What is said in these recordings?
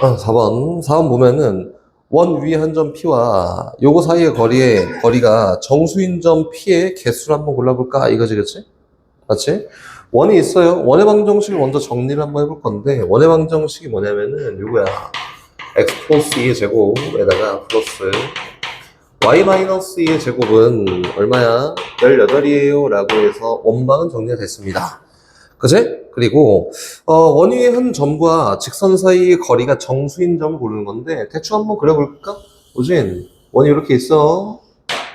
4번 보면은 원 위의 한 점 P와 요거 사이의 거리가 정수인 점 P의 개수를 한번 골라볼까? 이거지, 그치? 맞지? 원이 있어요. 원의 방정식을 먼저 정리를 한번 해볼 건데, 원의 방정식이 뭐냐면은 요거야. x 플러스 2의 제곱에다가 플러스 y 마이너스 2의 제곱은 얼마야? 18이에요 라고 해서 원방은 정리가 됐습니다. 그치? 그리고 원 위의 한 점과 직선 사이의 거리가 정수인 점을 고르는 건데 대충 한번 그려볼까? 오진 원이 이렇게 있어.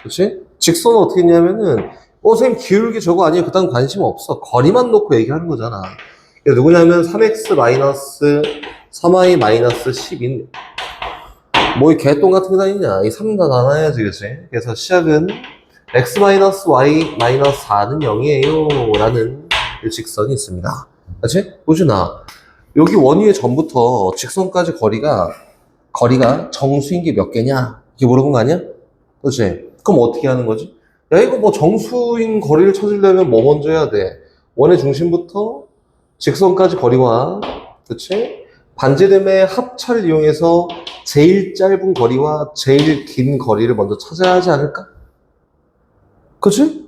그치? 직선은 어떻게 했냐면은 선생님 기울기 저거 아니에요. 그딴 관심 없어. 거리만 놓고 얘기하는 거잖아. 이게 누구냐면 3x 마이너스 3y 마이너스 10인 뭐 이 개똥 같은 게 다 있냐. 이 3 다 나눠야지, 그치? 그래서 시작은 x 마이너스 y 마이너스 4는 0이에요 라는 이 직선이 있습니다. 그치? 보시나 여기 원위의 점부터 직선까지 거리가 정수인 게 몇 개냐? 이게 물어본 거 아니야? 그치? 그럼 어떻게 하는 거지? 야, 이거 뭐 정수인 거리를 찾으려면 뭐 먼저 해야 돼? 원의 중심부터 직선까지 거리와, 그치? 반지름의 합차를 이용해서 제일 짧은 거리와 제일 긴 거리를 먼저 찾아야 하지 않을까? 그치?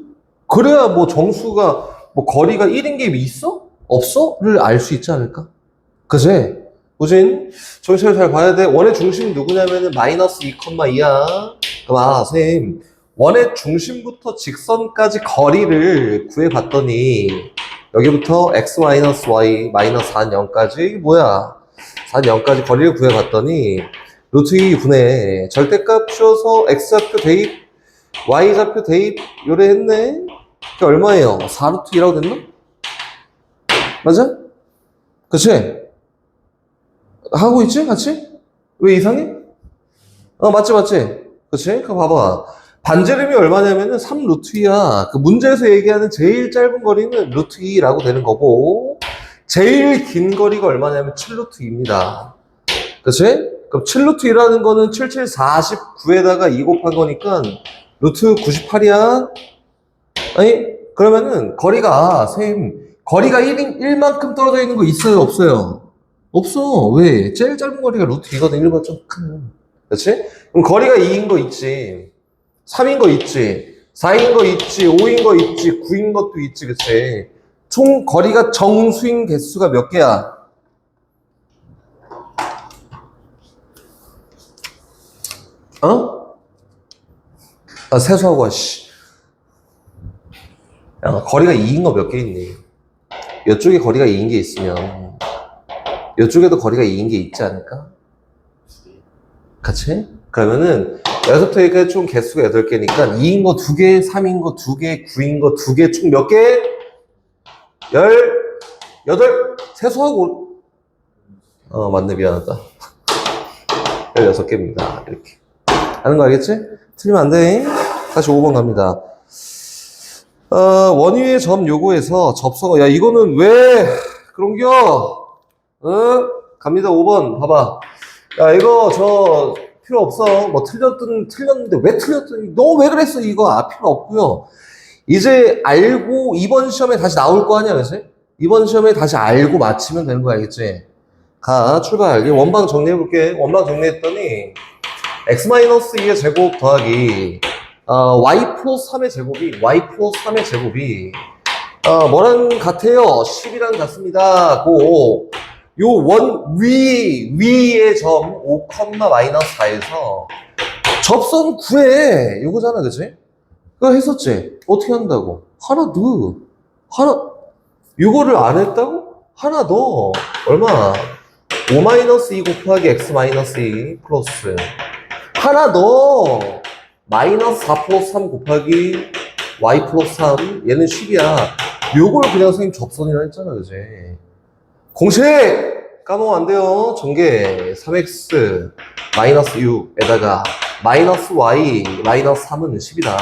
그래야 뭐 정수가, 뭐 거리가 1인 게 있어? 없어?를 알 수 있지 않을까? 그치? 우진, 정신을 잘 봐야 돼. 원의 중심이 누구냐면은 마이너스 2,2야. 그럼 선생님, 원의 중심부터 직선까지 거리를 구해봤더니, 여기부터 x 마이너스 y 마이너스 4는 0까지, 뭐야? 4는 0까지 거리를 구해봤더니, 루트 2 분의 절대값 씌워서 x좌표 대입, y좌표 대입, 요래 했네? 그게 얼마예요? 4루트 2라고 됐나? 맞아? 그치? 하고 있지? 같이? 왜 이상해? 맞지? 그치? 그거 봐봐. 반지름이 얼마냐면은 3 루트 2야. 그 문제에서 얘기하는 제일 짧은 거리는 루트 2라고 되는 거고, 제일 긴 거리가 얼마냐면 7 루트 2입니다. 그치? 그럼 7 루트 2라는 거는 77, 49에다가 2 곱한 거니까 루트 98이야. 아니, 그러면은 거리가 1만큼 떨어져 있는 거 있어요? 없어요? 없어. 왜? 제일 짧은 거리가 루트 2거든, 1보다 좀 큰. 그치? 그럼 거리가 2인 거 있지. 3인 거 있지. 4인 거 있지. 5인 거 있지. 9인 것도 있지. 그치? 총 거리가 정수인 개수가 몇 개야? 어? 세수하고, 씨. 야, 거리가 2인 거 몇 개 있니? 이쪽에 거리가 2인 게 있으면, 이쪽에도 거리가 2인 게 있지 않을까? 같이? 그러면은, 여기서부터 여기까지 총 개수가 8개니까, 2인 거 2개, 3인 거 2개, 9인 거 2개, 총 몇 개? 18! 세수하고, 맞네, 미안하다. 16개입니다. 이렇게. 하는 거 알겠지? 틀리면 안 돼. 다시 5번 갑니다. 원위의 점 요구에서 접속어, 야, 이거는 왜, 그런겨? 갑니다. 5번. 봐봐. 야, 이거, 필요 없어. 뭐, 틀렸는데, 왜 틀렸더니, 너 왜 그랬어? 이거, 필요 없고요. 이제 알고, 이번 시험에 다시 나올 거 아니야, 그치? 이번 시험에 다시 알고 맞히면 되는 거 알겠지? 출발. 원방 정리해볼게. 원방 정리했더니, x-2의 제곱 더하기, y 플러스 3의 제곱이, 뭐랑 같아요? 10이랑 같습니다. 요 위의 점 5, 마이너스 4에서 접선 구해. 요거잖아, 그치? 그거 했었지? 어떻게 한다고? 요거를 안 했다고? 하나 더. 얼마? 5 마이너스 2 곱하기 x 마이너스 2 플러스. 하나 더. 마이너스 4 플러스 3 곱하기 y 플러스 3. 얘는 10이야. 요걸 그냥 선생님 접선이라 했잖아, 그치? 공식! 까먹으면 안 돼요. 전개 3x 마이너스 6에다가 마이너스 y 마이너스 3은 10이다.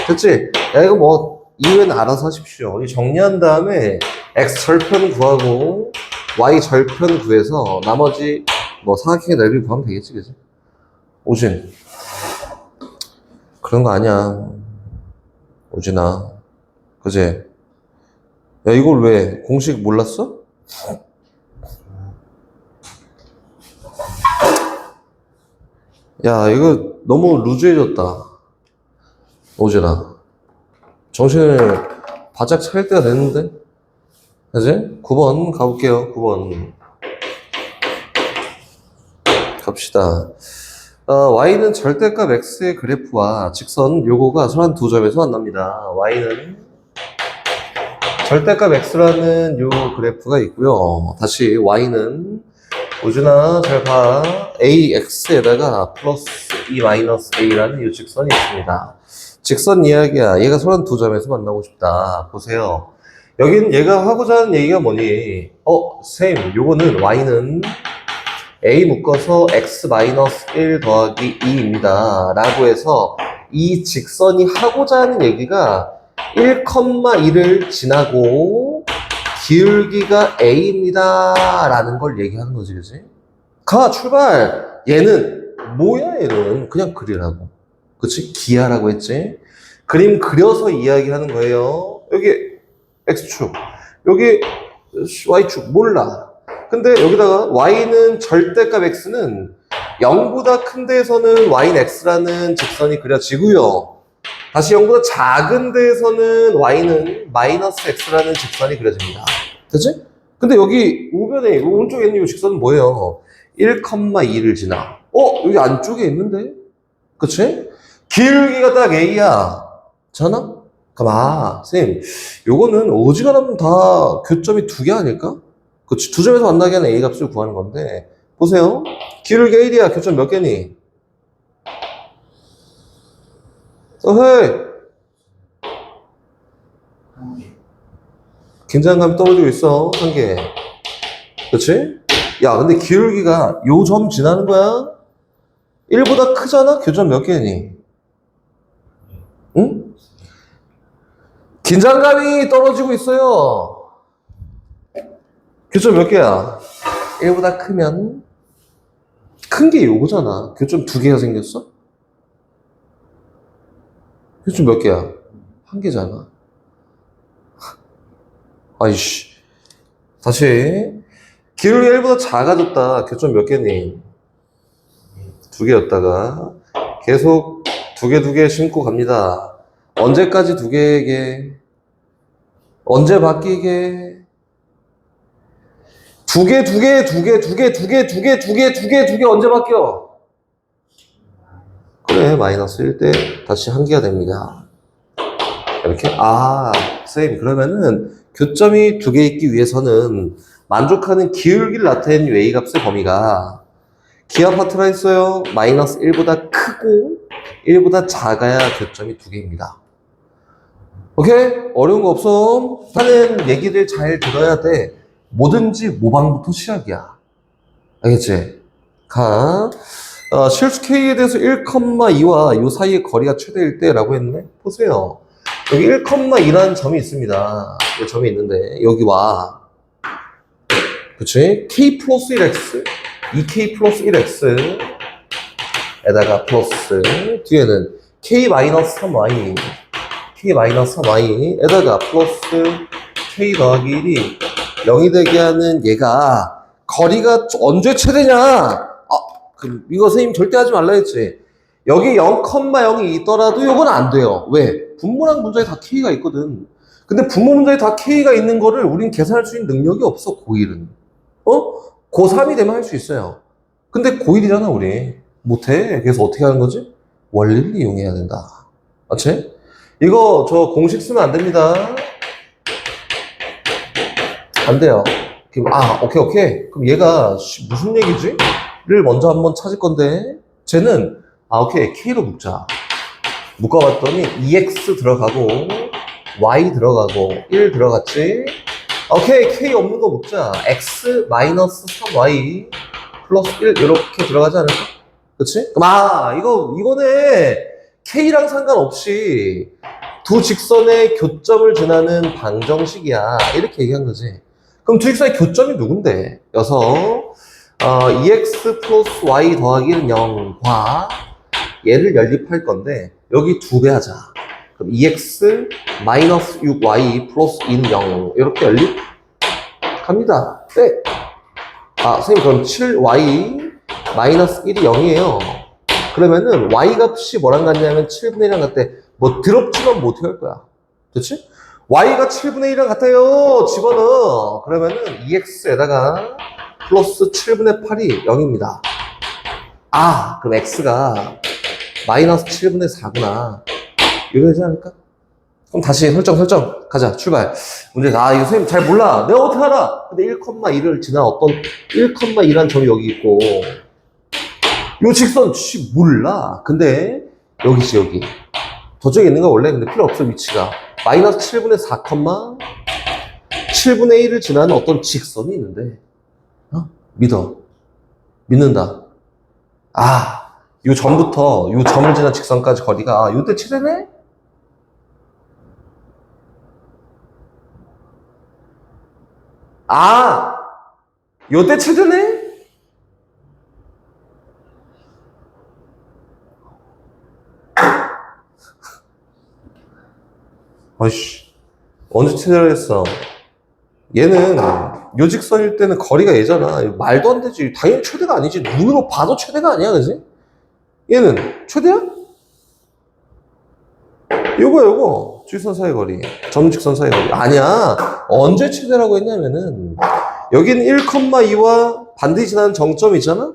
됐지? 야, 이거 뭐, 이후에는 알아서 하십시오. 정리한 다음에 x 절편 구하고 y 절편 구해서 나머지 뭐 삼각형의 넓이 구하면 되겠지, 그지? 오진. 그런 거 아니야. 오진아. 그지? 야, 이걸 왜 공식 몰랐어? 야, 이거 너무 루즈해졌다. 오진아. 정신을 바짝 차릴 때가 됐는데? 그지? 9번 가볼게요. 9번. 갑시다. y는 절대값 x의 그래프와 직선 요거가 서란 두 점에서 만납니다. y는 절대값 x라는 요 그래프가 있고요. 다시 y는 오준아 잘 봐. ax에다가 플러스 e 마이너스 a라는 이 직선이 있습니다. 직선 이야기야. 얘가 서란 두 점에서 만나고 싶다. 보세요. 여긴 얘가 하고자 하는 얘기가 뭐니? 쌤, 요거는 y는 a 묶어서 x 마이너스 1 더하기 2입니다. 라고 해서 이 직선이 하고자 하는 얘기가 1,2를 지나고 기울기가 a입니다. 라는 걸 얘기하는 거지, 그치? 가, 출발! 얘는, 뭐야, 얘는? 그냥 그리라고. 그치? 기하라고 했지? 그림 그려서 이야기하는 거예요. 여기 x축, 여기 y축, 몰라. 근데 여기다가 y는 절대값 x는 0보다 큰 데에서는 y는 x라는 직선이 그려지고요. 다시 0보다 작은 데에서는 y는 마이너스 x라는 직선이 그려집니다. 그치? 근데 여기 우변에 오른쪽에 있는 이 직선은 뭐예요? 1,2를 지나. 여기 안쪽에 있는데? 그치? 기울기가 딱 a야. 잖아? 그럼 쌤, 요거는 어지간하면 다 교점이 두 개 아닐까? 그치? 두 점에서 만나게 하는 a 값을 구하는 건데 보세요. 기울기 1이야. 교점 몇 개니? 헤이! 긴장감이 떨어지고 있어. 한 개. 그치? 야, 근데 기울기가 요 점 지나는 거야? 1보다 크잖아? 교점 몇 개니? 응? 긴장감이 떨어지고 있어요. 교점 몇 개야? 1보다 크면 큰 게 요거잖아. 교점 두 개가 생겼어? 교점 몇 개야? 한 개잖아. 아이씨. 다시. 기울기가 1보다 작아졌다. 교점 몇 개니? 두 개였다가 계속 두 개 심고 갑니다. 언제까지 두 개에게? 언제 바뀌게? 두 개 언제 바뀌어? 그래, 마이너스 1 때 다시 한 개가 됩니다. 이렇게? 쌤, 그러면은 교점이 두 개 있기 위해서는 만족하는 기울기를 나타내는 a 값의 범위가 기하 파트라 했어요. 마이너스 1보다 크고 1보다 작아야 교점이 두 개입니다. 오케이? 어려운 거 없어. 하는 얘기를 잘 들어야 돼. 뭐든지 모방부터 시작이야. 알겠지? 실수 K에 대해서 1,2와 요 사이의 거리가 최대일 때라고 했네? 보세요. 여기 1,2라는 점이 있습니다. 이 점이 있는데, 여기와, 그치? K 플러스 1x, 2K 플러스 1x, 에다가 플러스, 뒤에는 K 마이너스 3y, K 마이너스 3y, 에다가 플러스 K 더하기 1이 0이 되게 하는 얘가 거리가 언제 최대냐? 그럼 이거 선생님 절대 하지 말라 했지. 여기 0,0이 있더라도 이건 안 돼요. 왜? 분모랑 분자에 다 K가 있거든. 근데 분모 분자에 다 K가 있는 거를 우린 계산할 수 있는 능력이 없어, 고1은. 고3이 되면 할 수 있어요. 근데 고1이잖아, 우리. 못해. 그래서 어떻게 하는 거지? 원리를 이용해야 된다. 맞지? 이거 저 공식 쓰면 안 됩니다. 안 돼요. 오케이. 그럼 얘가 무슨 얘기지? 를 먼저 한번 찾을 건데 쟤는 오케이. K로 묶자. 묶어봤더니 2x 들어가고 y 들어가고 1 들어갔지? 오케이. K 없는 거 묶자. x 마이너스 3y 플러스 1 이렇게 들어가지 않을까? 그치? 그럼 이거네. K랑 상관없이 두 직선의 교점을 지나는 방정식이야. 이렇게 얘기한 거지. 그럼 두 직선의 교점이 누군데? 여서 2x 플러스 y 더하기 0과 얘를 연립할 건데 여기 두 배 하자. 그럼 2x 마이너스 6y 플러스 2는 0 이렇게 연립 갑니다. 네. 선생님 그럼 7y 마이너스 1이 0이에요. 그러면은 y 값이 뭐랑 같냐면 7분의 1이랑 같대. 뭐 드럽지만 못해 할 거야. 그렇지? y가 7분의 1이랑 같아요. 집어넣어. 그러면은 2x에다가 플러스 7분의 8이 0입니다. 아, 그럼 x가 마이너스 7분의 4구나. 이러지 않을까? 그럼 다시 설정. 가자, 출발. 문제, 이거 선생님 잘 몰라. 내가 어떻게 알아? 근데 1,1을 지난 어떤 1,2란 점이 여기 있고, 요 직선, 몰라. 근데, 여기지, 여기. 저쪽에 있는 거 원래 근데 필요 없어, 위치가. 마이너스 7분의 4, 7분의 1을 지나는 어떤 직선이 있는데, 믿는다. 아, 요 점부터 요 점을 지난 직선까지 거리가 요때 최대네? 아, 요때 최대네? 아이씨, 언제 최대를 했어? 얘는 요 직선일 때는 거리가 얘잖아. 말도 안 되지. 당연히 최대가 아니지. 눈으로 봐도 최대가 아니야, 그지? 얘는 최대야? 요거 직선 사이 거리, 점 직선 사이 거리 아니야. 언제 최대라고 했냐면은 여긴 1,2와 반드시 지나는 정점이 있잖아.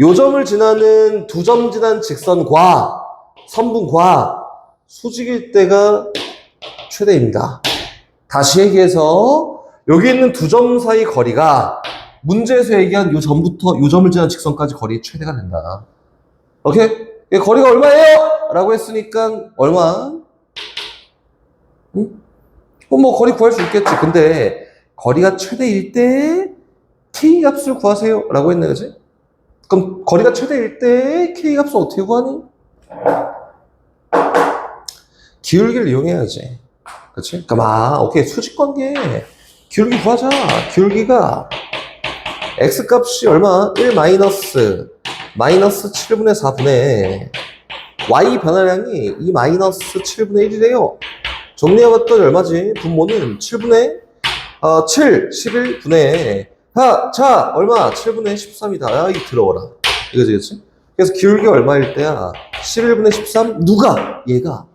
요 점을 지나는 두 점 지난 직선과 선분과 수직일 때가 최대입니다. 다시 얘기해서 여기 있는 두 점 사이 거리가 문제에서 얘기한 요 점부터 요 점을 지난 직선까지 거리의 최대가 된다. 오케이? 거리가 얼마예요? 라고 했으니까 얼마? 응? 뭐 거리 구할 수 있겠지. 근데 거리가 최대일 때 K 값을 구하세요 라고 했네, 그지? 그럼 거리가 최대일 때 K 값을 어떻게 구하니? 기울기를 이용해야지. 그치? 그럼 오케이. 수직관계 기울기 구하자. 기울기가 X 값이 얼마? 1 마이너스 7분의 4분의 Y 변화량이 2 마이너스 7분의 1이래요. 정리해봤더니 얼마지? 분모는 7분의 11분의 자, 얼마? 7분의 13이다. 야, 이거 들어오라. 이거지? 그래서 기울기가 얼마일 때야? 11분의 13? 누가? 얘가.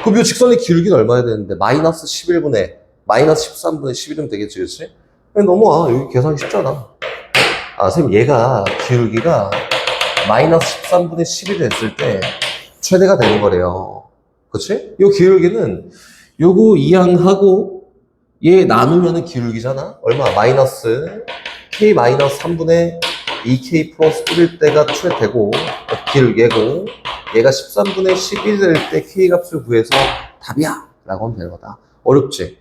그럼 이 직선의 기울기는 얼마야 되는데? 마이너스 13분의 11이면 되겠지, 그치? 넘어와. 여기 계산이 쉽잖아. 선생님, 얘가 기울기가 마이너스 13분의 11이 됐을 때 최대가 되는 거래요. 그치? 요 기울기는 요거 이항하고 얘 나누면은 기울기잖아? 얼마? 마이너스 K 마이너스 3분의 2K 플러스 1일 때가 최대고 기울기고 얘가 13분의 11이 될 때 K 값을 구해서 답이야! 라고 하면 되는 거다. 어렵지?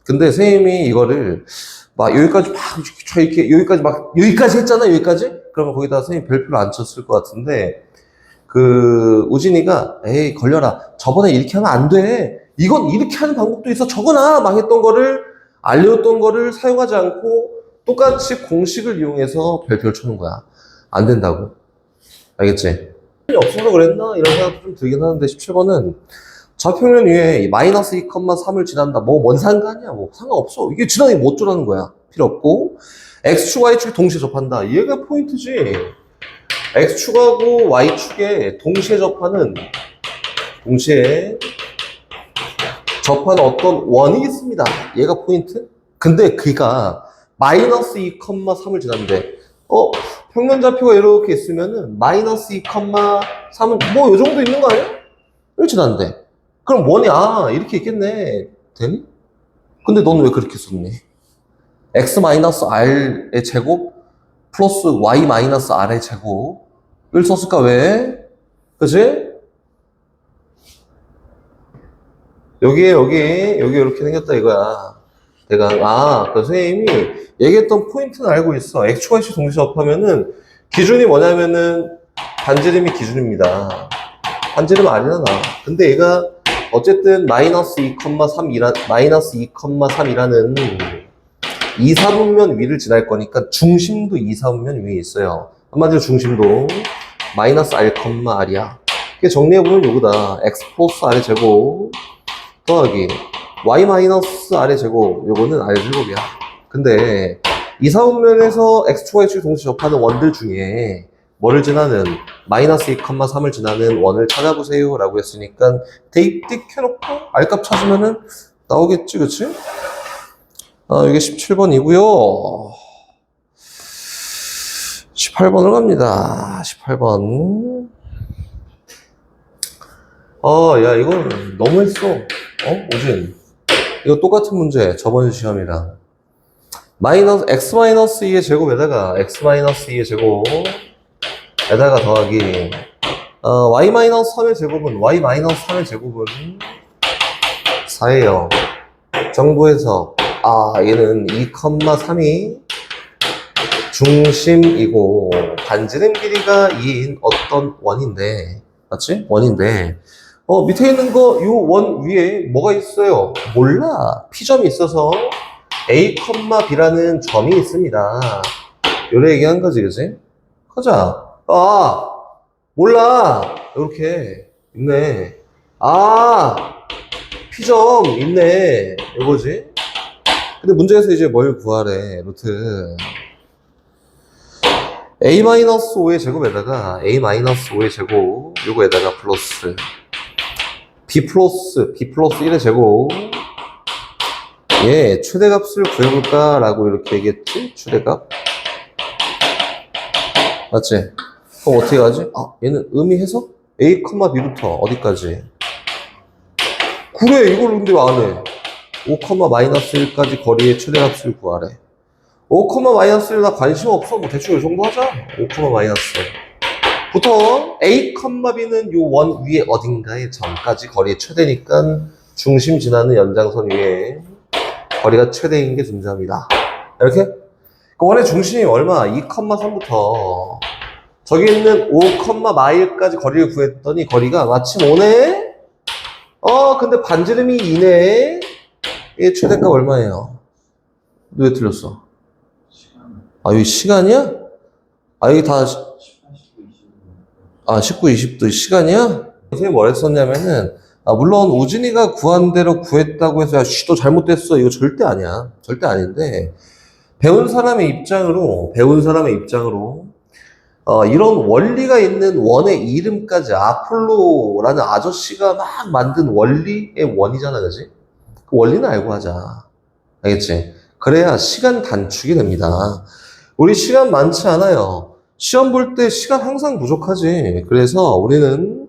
근데 선생님이 이거를 여기까지 이렇게 여기까지 했잖아, 여기까지? 그러면 거기다 선생님 별표를 안 쳤을 것 같은데, 우진이가, 에이, 걸려라. 저번에 이렇게 하면 안 돼. 이건 이렇게 하는 방법도 있어. 적어놔. 망했던 거를, 알려줬던 거를 사용하지 않고 똑같이 공식을 이용해서 별표를 쳐놓은 거야. 안 된다고. 알겠지? 없어서 그랬나? 이런 생각도 좀 들긴 하는데, 17번은 좌표면 위에 마이너스 2,3을 지난다. 뭔 상관이야? 상관없어. 이게 지나니 뭐 어쩌라는 거야? 필요 없고. X축, Y축 동시에 접한다. 얘가 포인트지. X축하고 Y축에 동시에 접하는 어떤 원이 있습니다. 얘가 포인트? 근데 그가 마이너스 2,3을 지났는데, 평면좌표가 이렇게 있으면은 마이너스 2,3은 요 정도 있는 거 아니야? 이렇게 지났는데. 그럼 원이 이렇게 있겠네. 되니? 근데 넌 왜 그렇게 썼니? x-r의 제곱 플러스 y-r의 제곱을 썼을까? 왜? 그치? 여기 이렇게 생겼다 이거야. 내가 그 선생님이 얘기했던 포인트는 알고 있어. x축 y축 동시에 접하면은 기준이 뭐냐면은 반지름이 기준입니다. 반지름 아니나 나. 근데 얘가 어쨌든 마이너스 2,3이라는 2, 4분면 위를 지날 거니까 중심도 2, 4분면 위에 있어요. 한마디로 중심도 마이너스 r, r이야. 이게 정리해보면 요거다. x 플러스 r의 제곱 더하기 y 마이너스 r의 제곱. 요거는 r 제곱이야. 근데 2, 4분면에서 x축, y축 동시에 접하는 원들 중에 뭐를 지나는 마이너스 2,3을 지나는 원을 찾아보세요 라고 했으니까 대입 띡 해놓고 R값 찾으면은 나오겠지, 그치? 이게 17번이고요 18번으로 갑니다. 18번. 야, 이건 너무했어. 오진. 이거 똑같은 문제. 저번 시험이랑. x 2의 제곱에다가 x 2의 제곱에다가 더하기 y 3의 제곱은 y 3의 제곱은 4예요. 정보에서 얘는 2,3이 중심이고 반지름 길이가 2인 어떤 원인데, 맞지? 원인데 밑에 있는 거 요 원 위에 뭐가 있어요? 몰라. P점이 있어서 A, B라는 점이 있습니다. 요래 얘기한 거지, 그지? 가자. 몰라. 이렇게 있네. P점 있네. 요거지? 근데 문제에서 이제 뭘 구하래? 루트 A-5의 제곱에다가 A-5의 제곱 요거에다가 플러스 B 플러스 1의 제곱 최대값을 구해볼까? 라고 이렇게 얘기했지? 최대값 맞지? 그럼 어떻게 하지? 얘는 의미해서 A, B부터 어디까지? 그래 이걸 근데 왜 안 해? 5,-1까지 거리의 최대값을 구하래 5,-1 나 관심 없어. 뭐 대충 이 정도 하자. 5,-. 부터 A, B는 요 원 위에 어딘가의 점까지 거리의 최대니까 중심 지나는 연장선 위에 거리가 최대인 게 존재합니다. 이렇게? 그 원의 중심이 얼마? 2,3부터 저기 있는 5,-1까지 거리를 구했더니 거리가 마침 5네? 근데 반지름이 2네? 얘 최대값 얼마예요? 너 왜 틀렸어? 여기 시간이야? 여기 다 19, 20도 시간이야? 선생님이 뭘 했었냐면은 물론 우진이가 구한 대로 구했다고 해서 또 잘못됐어 이거 절대 아니야. 절대 아닌데 배운 사람의 입장으로 이런 원리가 있는 원의 이름까지 아폴로라는 아저씨가 막 만든 원리의 원이잖아, 그지? 그 원리는 알고 하자. 알겠지? 그래야 시간 단축이 됩니다. 우리 시간 많지 않아요. 시험 볼 때 시간 항상 부족하지. 그래서 우리는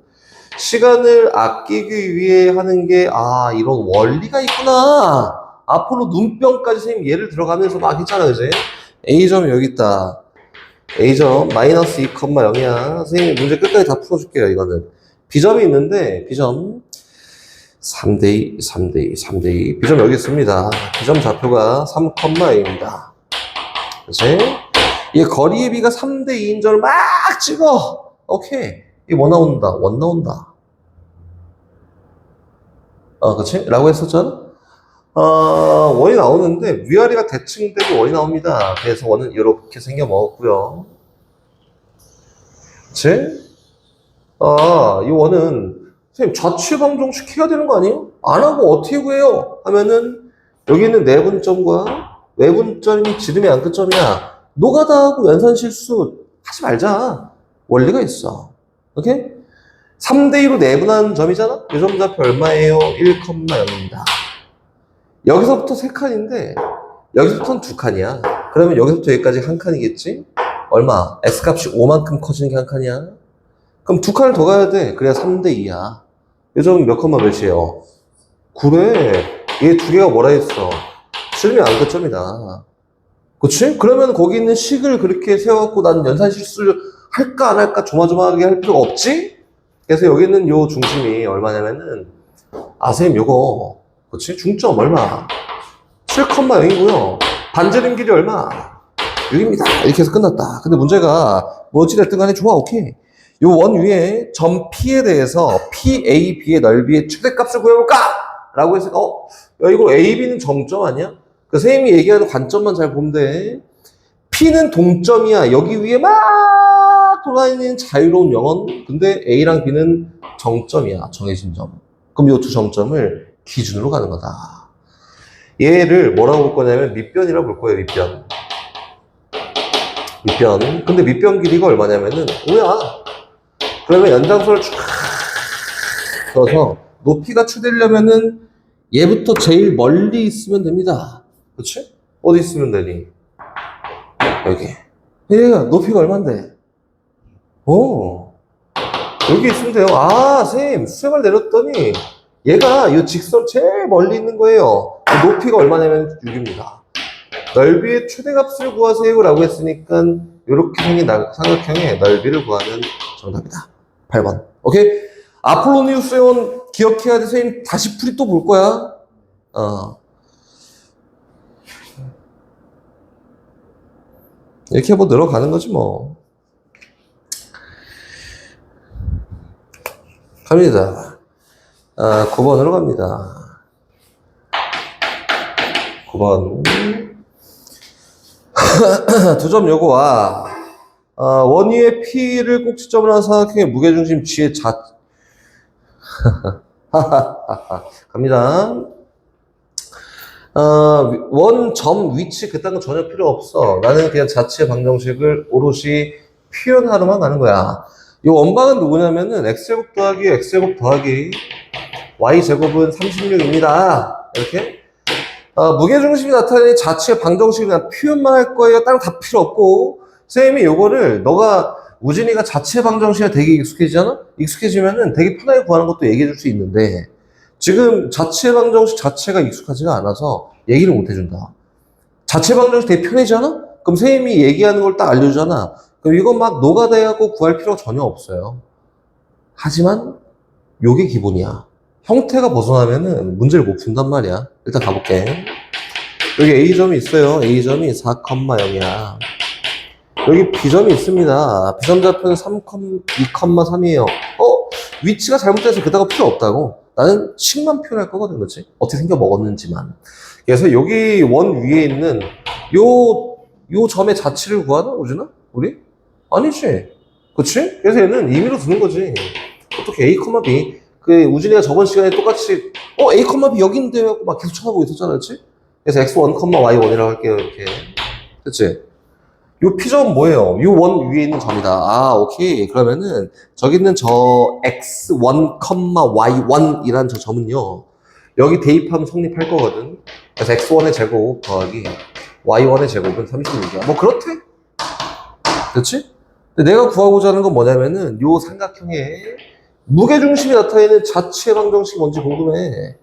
시간을 아끼기 위해 하는 게 이런 원리가 있구나. 아폴로 눈병까지 선생님 예를 들어가면서 막 했잖아, 그지? A점이 여기 있다. A점 마이너스 2,0이야. 선생님 문제 끝까지 다 풀어줄게요, 이거는. B점이 있는데, B점 3대2, 3대2, 3대2. B점 여기 있습니다. B점 좌표가 3,A입니다. 그치? 이 거리의 비가 3대2인 점을 막 찍어. 오케이. 이게 뭐 나온다? 원 나온다. 그치? 라고 했었잖아? 원이 나오는데 위아래가 대칭되고 원이 나옵니다. 그래서 원은 이렇게 생겨 먹었고요. 그치? 이 원은 선생님 좌측 방정식 해야 되는 거 아니에요? 안 하고 어떻게 구해요? 하면은 여기 있는 내분점과 외분점이 지름의 안 끝점이야. 노가다하고 연산 실수 하지 말자. 원리가 있어. 오케이? 3대2로 내분한 점이잖아? 이 점 좌표 얼마예요? 1,0입니다. 여기서부터 3칸인데 여기서부터는 2칸이야. 그러면 여기서부터 여기까지 한 칸이겠지? 얼마? X값이 5만큼 커지는 게 한 칸이야. 그럼 2칸을 더 가야 돼. 그래야 3대2야. 이 점은 몇 칸만 몇이에요? 그래. 얘 두 개가 뭐라 했어? 지름이 안 끝점이다. 그치? 그러면 거기 있는 식을 그렇게 세워갖고 난 연산 실수를 할까 안 할까 조마조마하게 할 필요가 없지? 그래서 여기 있는 요 중심이 얼마냐면은 선생님 요거 그치? 중점 얼마? 7,0이고요. 반지름 길이 얼마? 6입니다. 이렇게 해서 끝났다. 근데 문제가 뭐 어찌됐든 간에 좋아, 오케이. 요 원 위에 점 P에 대해서 PAB의 넓이의 최대값을 구해볼까? 라고 해서 이거 AB는 정점 아니야? 그 선생님이 얘기하는 관점만 잘 보면 돼. P는 동점이야. 여기 위에 막 돌아다니는 자유로운 영혼. 근데 A랑 B는 정점이야. 정해진 점. 그럼 이 두 정점을 기준으로 가는 거다. 얘를 뭐라고 볼 거냐면 밑변이라고 볼 거예요. 밑변. 밑변. 근데 밑변 길이가 얼마냐면은 5야. 그러면 연장선을 쭉 그어서 높이가 추되려면은 얘부터 제일 멀리 있으면 됩니다. 그렇지? 어디 있으면 되니? 여기. 얘가 높이가 얼만데? 오, 여기 있으면 돼요. 아, 선생님, 수색을 내렸더니 얘가 이 직선 제일 멀리 있는 거예요. 높이가 얼마냐면 6입니다. 넓이의 최대값을 구하세요 라고 했으니까 이렇게 생긴 삼각형의 넓이를 구하는 정답이다. 8번. 오케이? 아폴로니우스 회원 기억해야 돼. 선생님 다시 풀이 또 볼 거야. 이렇게 뭐 늘어가는 거지 뭐. 갑니다. 9번으로 갑니다. 9번. 두 점 요구와 원위의 P를 꼭지점으로 한 삼각형의 무게중심 G의 갑니다. 원점 위치 그딴 거 전혀 필요 없어. 나는 그냥 자체 방정식을 오롯이 표현하러만 가는 거야. 이 원방은 누구냐면은 x제곱 더하기 x제곱 더하기 y제곱은 36입니다. 이렇게 무게중심이 나타내는 자체 방정식을 그냥 표현만 할 거예요. 다른 거 다 필요 없고 선생님이 요거를 너가 우진이가 자체 방정식에 되게 익숙해지면은 되게 편하게 구하는 것도 얘기해 줄 수 있는데 지금 자체 방정식 자체가 익숙하지가 않아서 얘기를 못 해준다. 자체 방정식 되게 편해지잖아? 그럼 선생님이 얘기하는 걸 딱 알려주잖아. 그럼 이건 막 노가다하고 구할 필요가 전혀 없어요. 하지만 요게 기본이야. 형태가 벗어나면은 문제를 못 푼단 말이야. 일단 가볼게. 여기 A점이 있어요. A점이 4,0이야. 여기 B점이 있습니다. B점좌표는 2,3이에요. 위치가 잘못돼서 그다가 필요 없다고. 나는 식만 표현할 거거든, 그렇지? 어떻게 생겨 먹었는지만. 그래서 여기 원 위에 있는 요 점의 자치를 구하나, 우진아? 우리? 아니지. 그치? 그래서 얘는 임의로 두는 거지. 어떻게 A, B. 우진이가 저번 시간에 똑같이, A, B 여기 있는데요? 막 계속 쳐다보고 있었잖아, 그치? 그래서 X1, Y1이라고 할게요, 이렇게. 그치? 요 P점은 뭐예요? 요 원 위에 있는 점이다. 오케이. 그러면은, 저기 있는 저 X1, Y1이라는 저 점은요, 여기 대입하면 성립할 거거든. 그래서 X1의 제곱 더하기 Y1의 제곱은 36이야. 뭐, 그렇대? 그렇지? 근데 내가 구하고자 하는 건 뭐냐면은, 요 삼각형의 무게중심이 나타내는 자체 방정식이 뭔지 궁금해.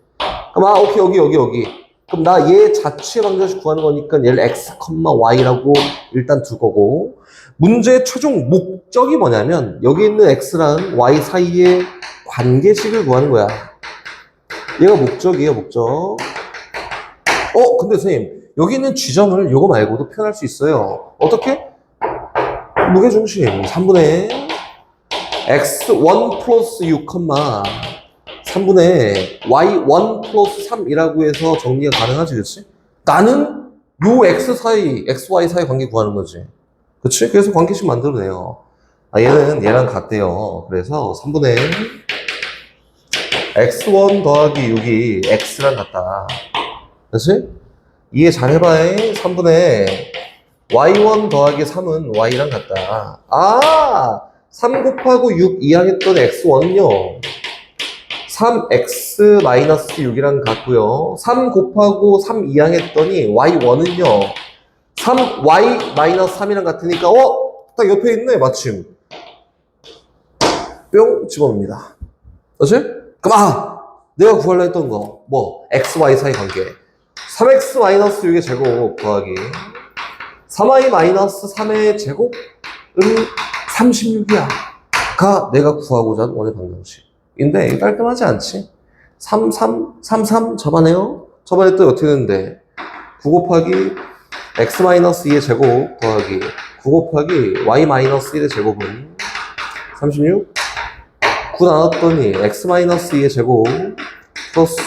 그럼, 오케이, 여기. 그럼 나 얘 자체 방정식 구하는 거니까 얘를 x, y라고 일단 둘 거고 문제의 최종 목적이 뭐냐면 여기 있는 x랑 y 사이의 관계식을 구하는 거야. 얘가 목적이에요, 목적. 근데 선생님 여기 있는 G점을 요거 말고도 표현할 수 있어요. 어떻게? 무게중심 3분의 x1 플러스 6, 3분의 y1 플러스 3이라고 해서 정리가 가능하지, 그치? 나는 요 x 사이, xy 사이 관계 구하는 거지. 그치? 그래서 관계식 만들어내요. 얘는 얘랑 같대요. 그래서 3분의 x1 더하기 6이 x랑 같다. 그치? 이해 잘 해봐. 3분의 y1 더하기 3은 y랑 같다. 3 곱하고 6 이항했던 x1은요. 3x-6이랑 같고요. 3 곱하고 3 이항했더니 y1은요. 3y-3이랑 같으니까 딱 옆에 있네, 마침. 뿅 집어넣습니다. 그렇지? 그럼 내가 구하려 했던 거 뭐? x, y 사이 관계. 3x-6의 제곱 더하기 3y-3의 제곱은 36이야. 가 내가 구하고자 하는 원의 방정식. 인데 이거 깔끔하지 않지? 33 접하네요. 저번에 또 어떻게 됐는데 9 곱하기 x-2의 제곱 더하기 9 곱하기 y-1의 제곱은 36. 9 나눴더니 x-2의 제곱 플러스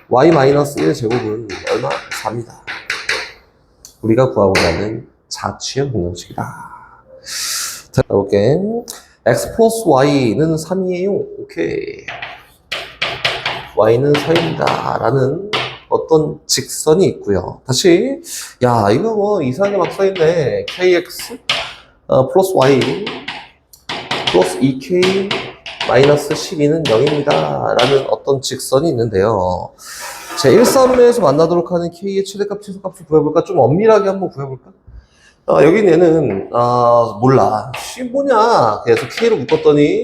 y-1의 제곱은 얼마? 4입니다. 우리가 구하고자 하는 자취의 방정식이다. 자, 가볼게. x 플러스 y는 3이에요. 오케이. y는 4입니다. 라는 어떤 직선이 있고요. 다시 야 이거 뭐 이상하게 막 써있네. kx 플러스 y 플러스 2k 마이너스 12는 0입니다 라는 어떤 직선이 있는데요. 제 1,3에서 만나도록 하는 k의 최대값 최소값을 구해볼까? 좀 엄밀하게 한번 구해볼까? 여기 얘는 몰라. 뭐냐? 그래서 k로 묶었더니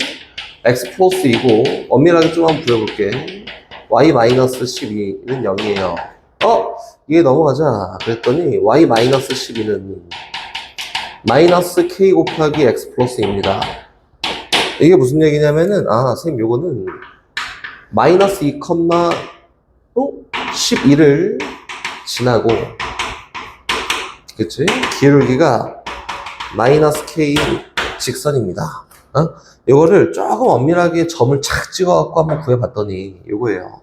x 플러스 2고 엄밀하게 좀 한번 구해볼게. y 마이너스 12는 0이에요. 이게 넘어가자. 그랬더니 y 마이너스 12는 마이너스 k 곱하기 x 플러스 2입니다. 이게 무슨 얘기냐면은 선생님 요거는 마이너스 2, 12를 지나고 그치? 기울기가 마이너스 k 직선입니다. 요거를 조금 엄밀하게 점을 착 찍어갖고 한번 구해봤더니 요거예요.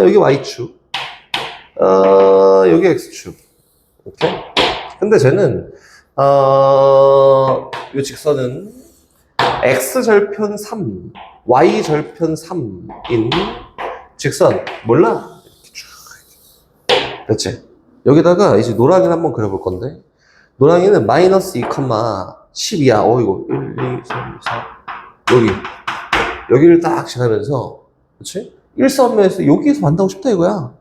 여기 y축, 여기 x축. 오케이? 근데 쟤는 요 직선은 x절편 3, y절편 3인 직선 몰라? 그렇지? 여기다가 이제 노랑이를 한번 그려볼 건데 노랑이는 마이너스 2, 12야. 이거 1, 2, 3, 4 여기를 딱 지나면서 그렇지? 1,3에서 여기에서 만나고 싶다 이거야.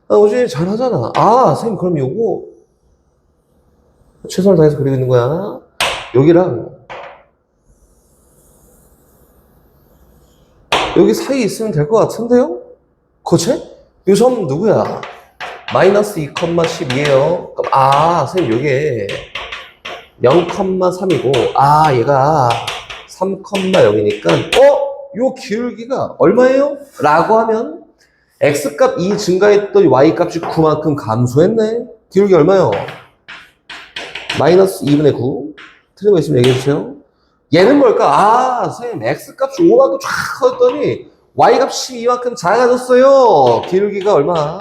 어제 잘하잖아. 선생님 그럼 요거 최선을 다해서 그리고 있는 거야. 여기랑 여기 사이에 있으면 될 것 같은데요? 그치? 요 점 누구야? 마이너스 2, 12에요. 그럼 선생님 요게 0,3이고 얘가 3,0이니까 요 기울기가 얼마예요? 라고 하면 x값 2 증가했더니 y값이 9만큼 감소했네. 기울기 얼마요? 마이너스 2분의 9. 틀린 거 있으면 얘기해주세요. 얘는 뭘까? 선생님 x값이 5만큼 쫙 커졌더니 y값이 12만큼 작아졌어요. 기울기가 얼마?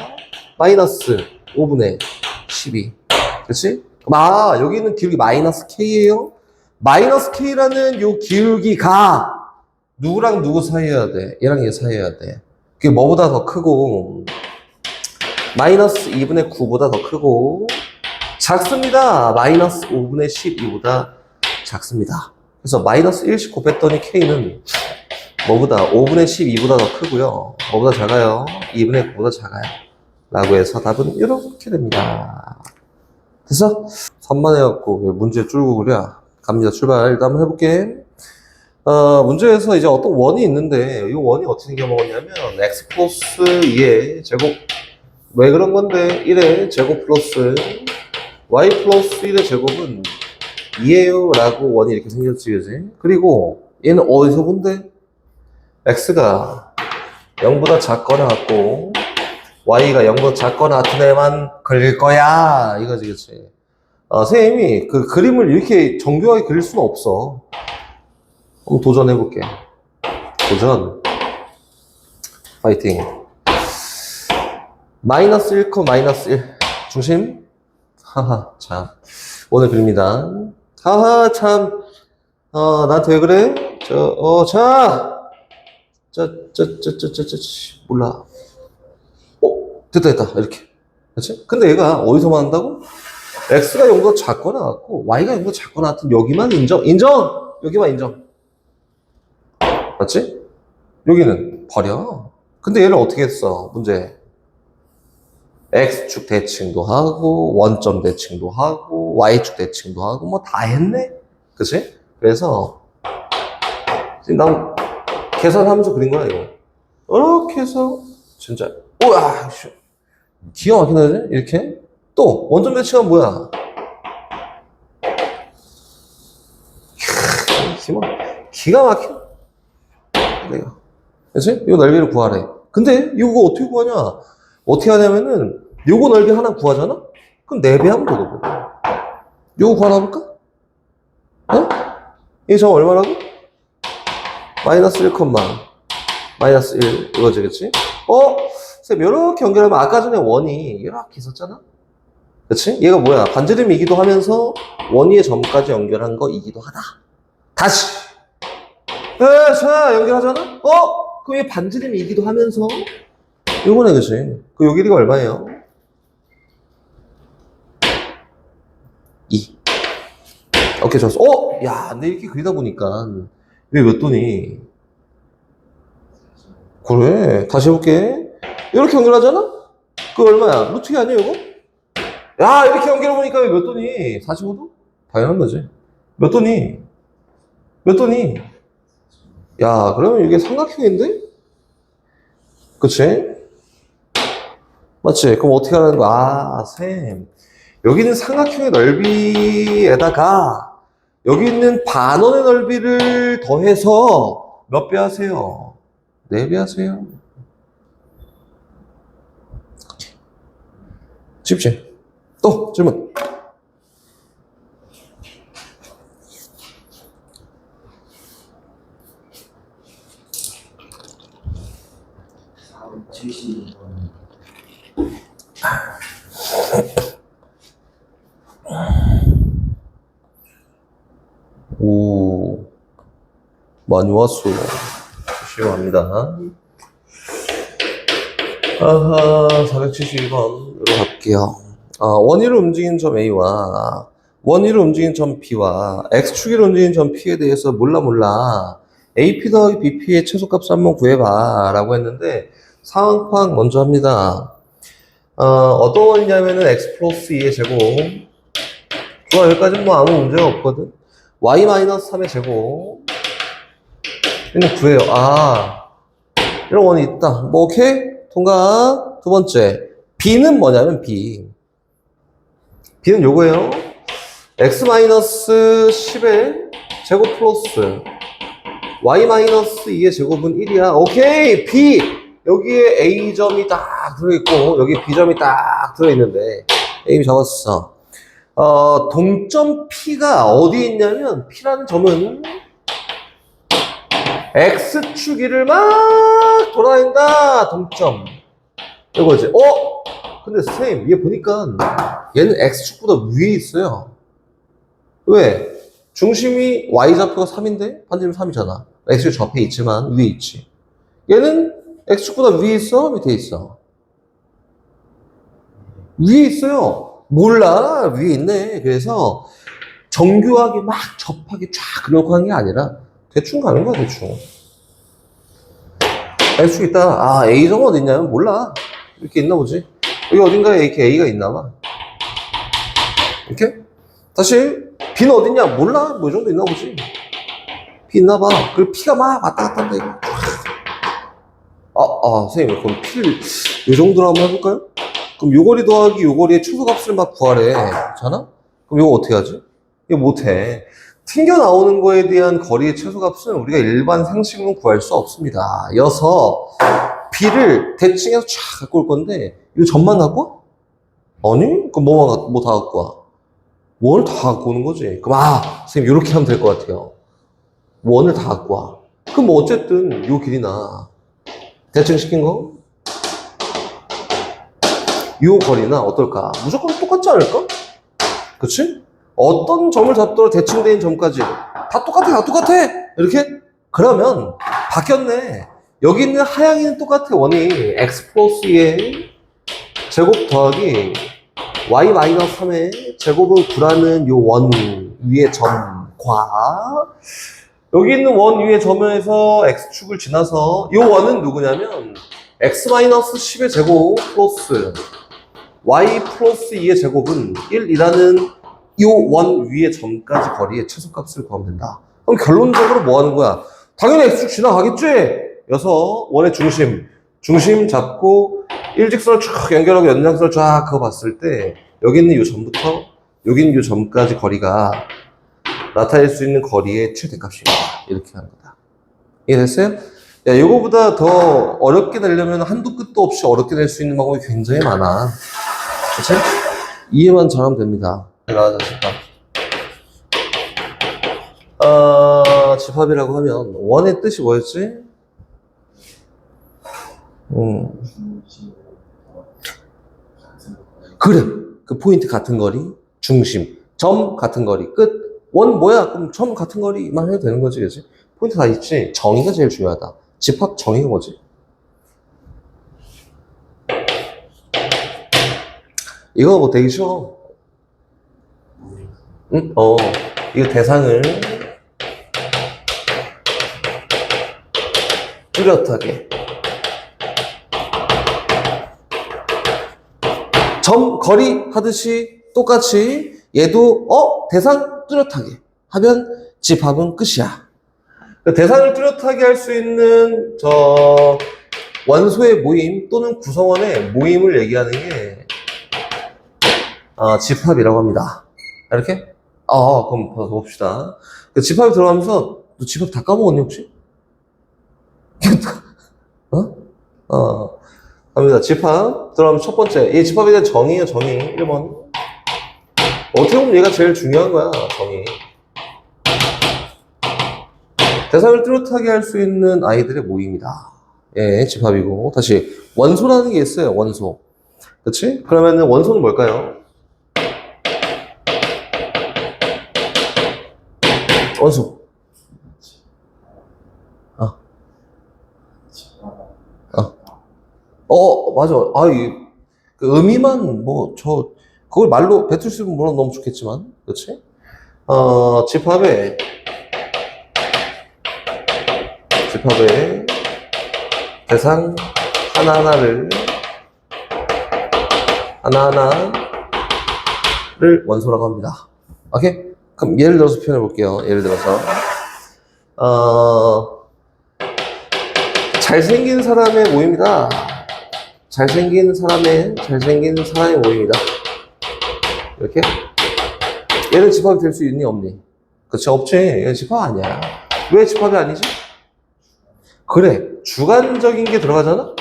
마이너스 5분의 12. 그렇지? 여기 있는 기울기 마이너스 k예요. 마이너스 k라는 요 기울기가 누구랑 누구 사이여야 돼? 얘랑 얘 사이여야 돼. 그게 뭐보다 더 크고 마이너스 2분의 9보다 더 크고 작습니다. 마이너스 5분의 12보다 작습니다. 그래서 마이너스 1씩 곱했더니 k는 뭐보다 5분의 12보다 더 크고요. 뭐보다 작아요? 2분의 9보다 작아요. 라고 해서 답은 이렇게 됩니다. 됐어? 산만해갖고 문제 줄고 그래. 갑니다. 출발. 일단 한번 해볼게. 문제에서 이제 어떤 원이 있는데 이 원이 어떻게 생겨먹었냐면 x 플러스 2의 제곱 왜 그런 건데 1의 제곱 플러스 y 플러스 1의 제곱은 2예요 라고 원이 이렇게 생겼지 그지? 그리고 얘는 어디서 본데? x가 0보다 작거나 같고 y가 0보다 작거나 같은 애만 걸릴 거야 이거지 그치? 선생님이 그 그림을 이렇게 정교하게 그릴 수는 없어. 한번 도전해볼게. 도전. 파이팅. 마이너스 1, 마이너스 1. 중심. 참. 오늘 그립니다. 참. 나한테 왜 그래? 몰라. 됐다. 이렇게. 그렇지? 근데 얘가 어디서 만난다고? x가 0보다 작거나 같고, y가 0보다 작거나 같은 여기만 인정. 여기만 인정. 맞지? 여기는 버려. 근데 얘를 어떻게 했어? 문제. x축 대칭도 하고, 원점 대칭도 하고, y축 대칭도 하고, 뭐 다 했네? 그치? 그래서, 지금 난 계산하면서 그린 거야, 이거. 이렇게 해서, 진짜, 우와! 기가 막히네, 이렇게? 또, 원점 대칭은 뭐야? 기가 막혀. 내가. 그치? 이 넓이를 구하래. 근데 이거 어떻게 구하냐? 어떻게 하냐면은 요거 넓이 하나 구하잖아? 그럼 4배 하면 되거든. 요거 구하나 볼까? 이게 저 얼마라고? 마이너스 1, 마이너스 1 이거지 그치? 쌤 이렇게 연결하면 아까 전에 원이 이렇게 있었잖아? 그치? 얘가 뭐야? 반지름이기도 하면서 원위의 점까지 연결한 거이기도 하다. 다시! 자, 연결하잖아? 그럼 얘 반지름이기도 하면서 요거네, 그치? 그 요 길이가 얼마예요? 2. 오케이, 좋았어. 야, 근데 이렇게 그리다 보니까 왜 몇 도니? 그래, 다시 해볼게. 이렇게 연결하잖아? 그거 얼마야? 루트 2 아니야, 이거? 야, 이렇게 연결해보니까 왜 몇 도니? 45도? 당연한 거지. 몇 도니? 몇 도니? 야, 그러면 이게 삼각형인데? 그치? 맞지? 그럼 어떻게 하는 거야? 아, 쌤. 여기는 삼각형의 넓이에다가 여기 있는 반원의 넓이를 더해서 몇 배 하세요? 4배 하세요. 쉽지? 또 질문. 오, 많이 왔어. 심합니다. 아하, 472번으로 갈게요. 원위로 움직이는 점 A와 원위로 움직이는 점 B와 X축으로 움직이는 점 P에 대해서 몰라. AP 더하기 BP의 최소값을 한번 구해봐 라고 했는데 상황 파악 먼저 합니다. 어떤 원이냐면은 X 플러스 2의 제곱. 좋아, 여기까지는 뭐 아무 문제가 없거든. Y 마이너스 3의 제곱. 이거 구해요. 이런 원이 있다. 뭐 오케이? 통과. 두 번째. B는 뭐냐면 B는 요거예요. X 마이너스 10의 제곱 플러스 Y 마이너스 2의 제곱은 1이야. 오케이. B. 여기에 A점이 딱 들어있고 여기 B점이 딱 들어있는데 A 잡았어. 동점 P가 어디 있냐면 P라는 점은 X축 위를 막 돌아다닌다. 동점. 이거지. 근데 선생님, 얘 보니까 얘는 X축보다 위에 있어요. 왜? 중심이 Y좌표가 3인데 반지름 3이잖아. X축 좌표에 있지만 위에 있지. 얘는 X축보다 위에 있어? 밑에 있어? 위에 있어요. 몰라. 위에 있네. 그래서 정교하게 막 접하게 쫙 그려놓고 하는 게 아니라 대충 가는 거야, 대충. X축 있다. A점 어디 있냐면 몰라. 이렇게 있나 보지. 여기 어딘가에 이렇게 A가 있나 봐. 이렇게? 다시 B는 어딨냐? 몰라. 뭐 이 정도 있나 보지. B 있나 봐. 그리고 P가 막 왔다 갔다 한다 이거. 선생님 그럼 P를 이 정도로 한번 해볼까요? 그럼 요거리 더하기 요거리의 최소값을 막 구하래. 괜찮아? 그럼 이거 어떻게 하지? 이거 못해. 튕겨 나오는 거에 대한 거리의 최소값은 우리가 일반 상식으로 구할 수 없습니다. 여서 B를 대칭해서 쫙 갖고 올 건데 이거 점만 갖고 와? 아니? 그럼 뭐 다 갖고 와? 원을 다 갖고 오는 거지. 그럼 선생님 이렇게 하면 될 것 같아요. 원을 다 갖고 와. 그럼 뭐 어쨌든 요 길이나 대칭시킨 거? 요 거리나 어떨까? 무조건 똑같지 않을까? 그치? 어떤 점을 잡더라도 대칭된 점까지 다 똑같아 이렇게? 그러면 바뀌었네. 여기 있는 하향이는 똑같아. 원이 x 플러스 2의 제곱 더하기 y 마이너스 3의 제곱은 9라는 요 원 위의 점과 여기 있는 원 위의 점에서 x축을 지나서 요 원은 누구냐면 x 마이너스 10의 제곱 플러스 y 플러스 2의 제곱은 1이라는 이 원 위의 점까지 거리의 최소값을 구하면 된다. 그럼 결론적으로 뭐 하는 거야? 당연히 x축 지나가겠지? 여서 원의 중심 잡고 일직선을 쭉 연결하고 연장선을 쫙 그어 봤을 때 여기 있는 이 점부터 여기 있는 이 점까지 거리가 나타낼 수 있는 거리의 최대값입니다. 이렇게 하는 거다. 이해됐어요? 야, 이거보다 더 어렵게 내려면 한도 끝도 없이 어렵게 낼 수 있는 방법이 굉장히 많아. 그치? 이해만 잘하면 됩니다. 집합이라고 하면 원의 뜻이 뭐였지? 그래. 그 포인트 같은 거리, 중심, 점 같은 거리, 끝. 원 뭐야? 그럼 점 같은 거리만 해도 되는 거지, 그치? 포인트 다 있지? 정의가 제일 중요하다. 집합 정의가 뭐지? 이거 뭐 되게 쉬워. 응? 이거 대상을 뚜렷하게. 점, 거리 하듯이 똑같이 얘도 대상 뚜렷하게 하면 집합은 끝이야. 대상을 뚜렷하게 할 수 있는 원소의 모임 또는 구성원의 모임을 얘기하는 게 집합이라고 합니다. 이렇게? 그럼 봅시다. 집합이 들어가면서 너 집합 다 까먹었니 혹시? 갑니다. 집합 들어가면 첫 번째 이 집합에 대한 정의예요. 정의 1번. 어떻게 보면 얘가 제일 중요한 거야. 정의. 대상을 뚜렷하게 할 수 있는 아이들의 모임이다. 예, 집합이고. 다시 원소라는 게 있어요. 원소. 그치? 그러면은 원소는 뭘까요? 원소. 맞아. 그 의미만 그걸 말로 뱉을 수 있으면 물론 너무 좋겠지만, 그치? 집합의 대상 하나하나를 원소라고 합니다. 오케이? 그럼 예를 들어서 표현해 볼게요. 예를 들어서 잘생긴 사람의 모임이다. 잘생긴 사람의 모임이다. 이렇게? 얘는 집합이 될 수 있니 없니? 그치? 없지. 얘는 집합 아니야. 왜 집합이 아니지? 그래, 주관적인 게 들어가잖아?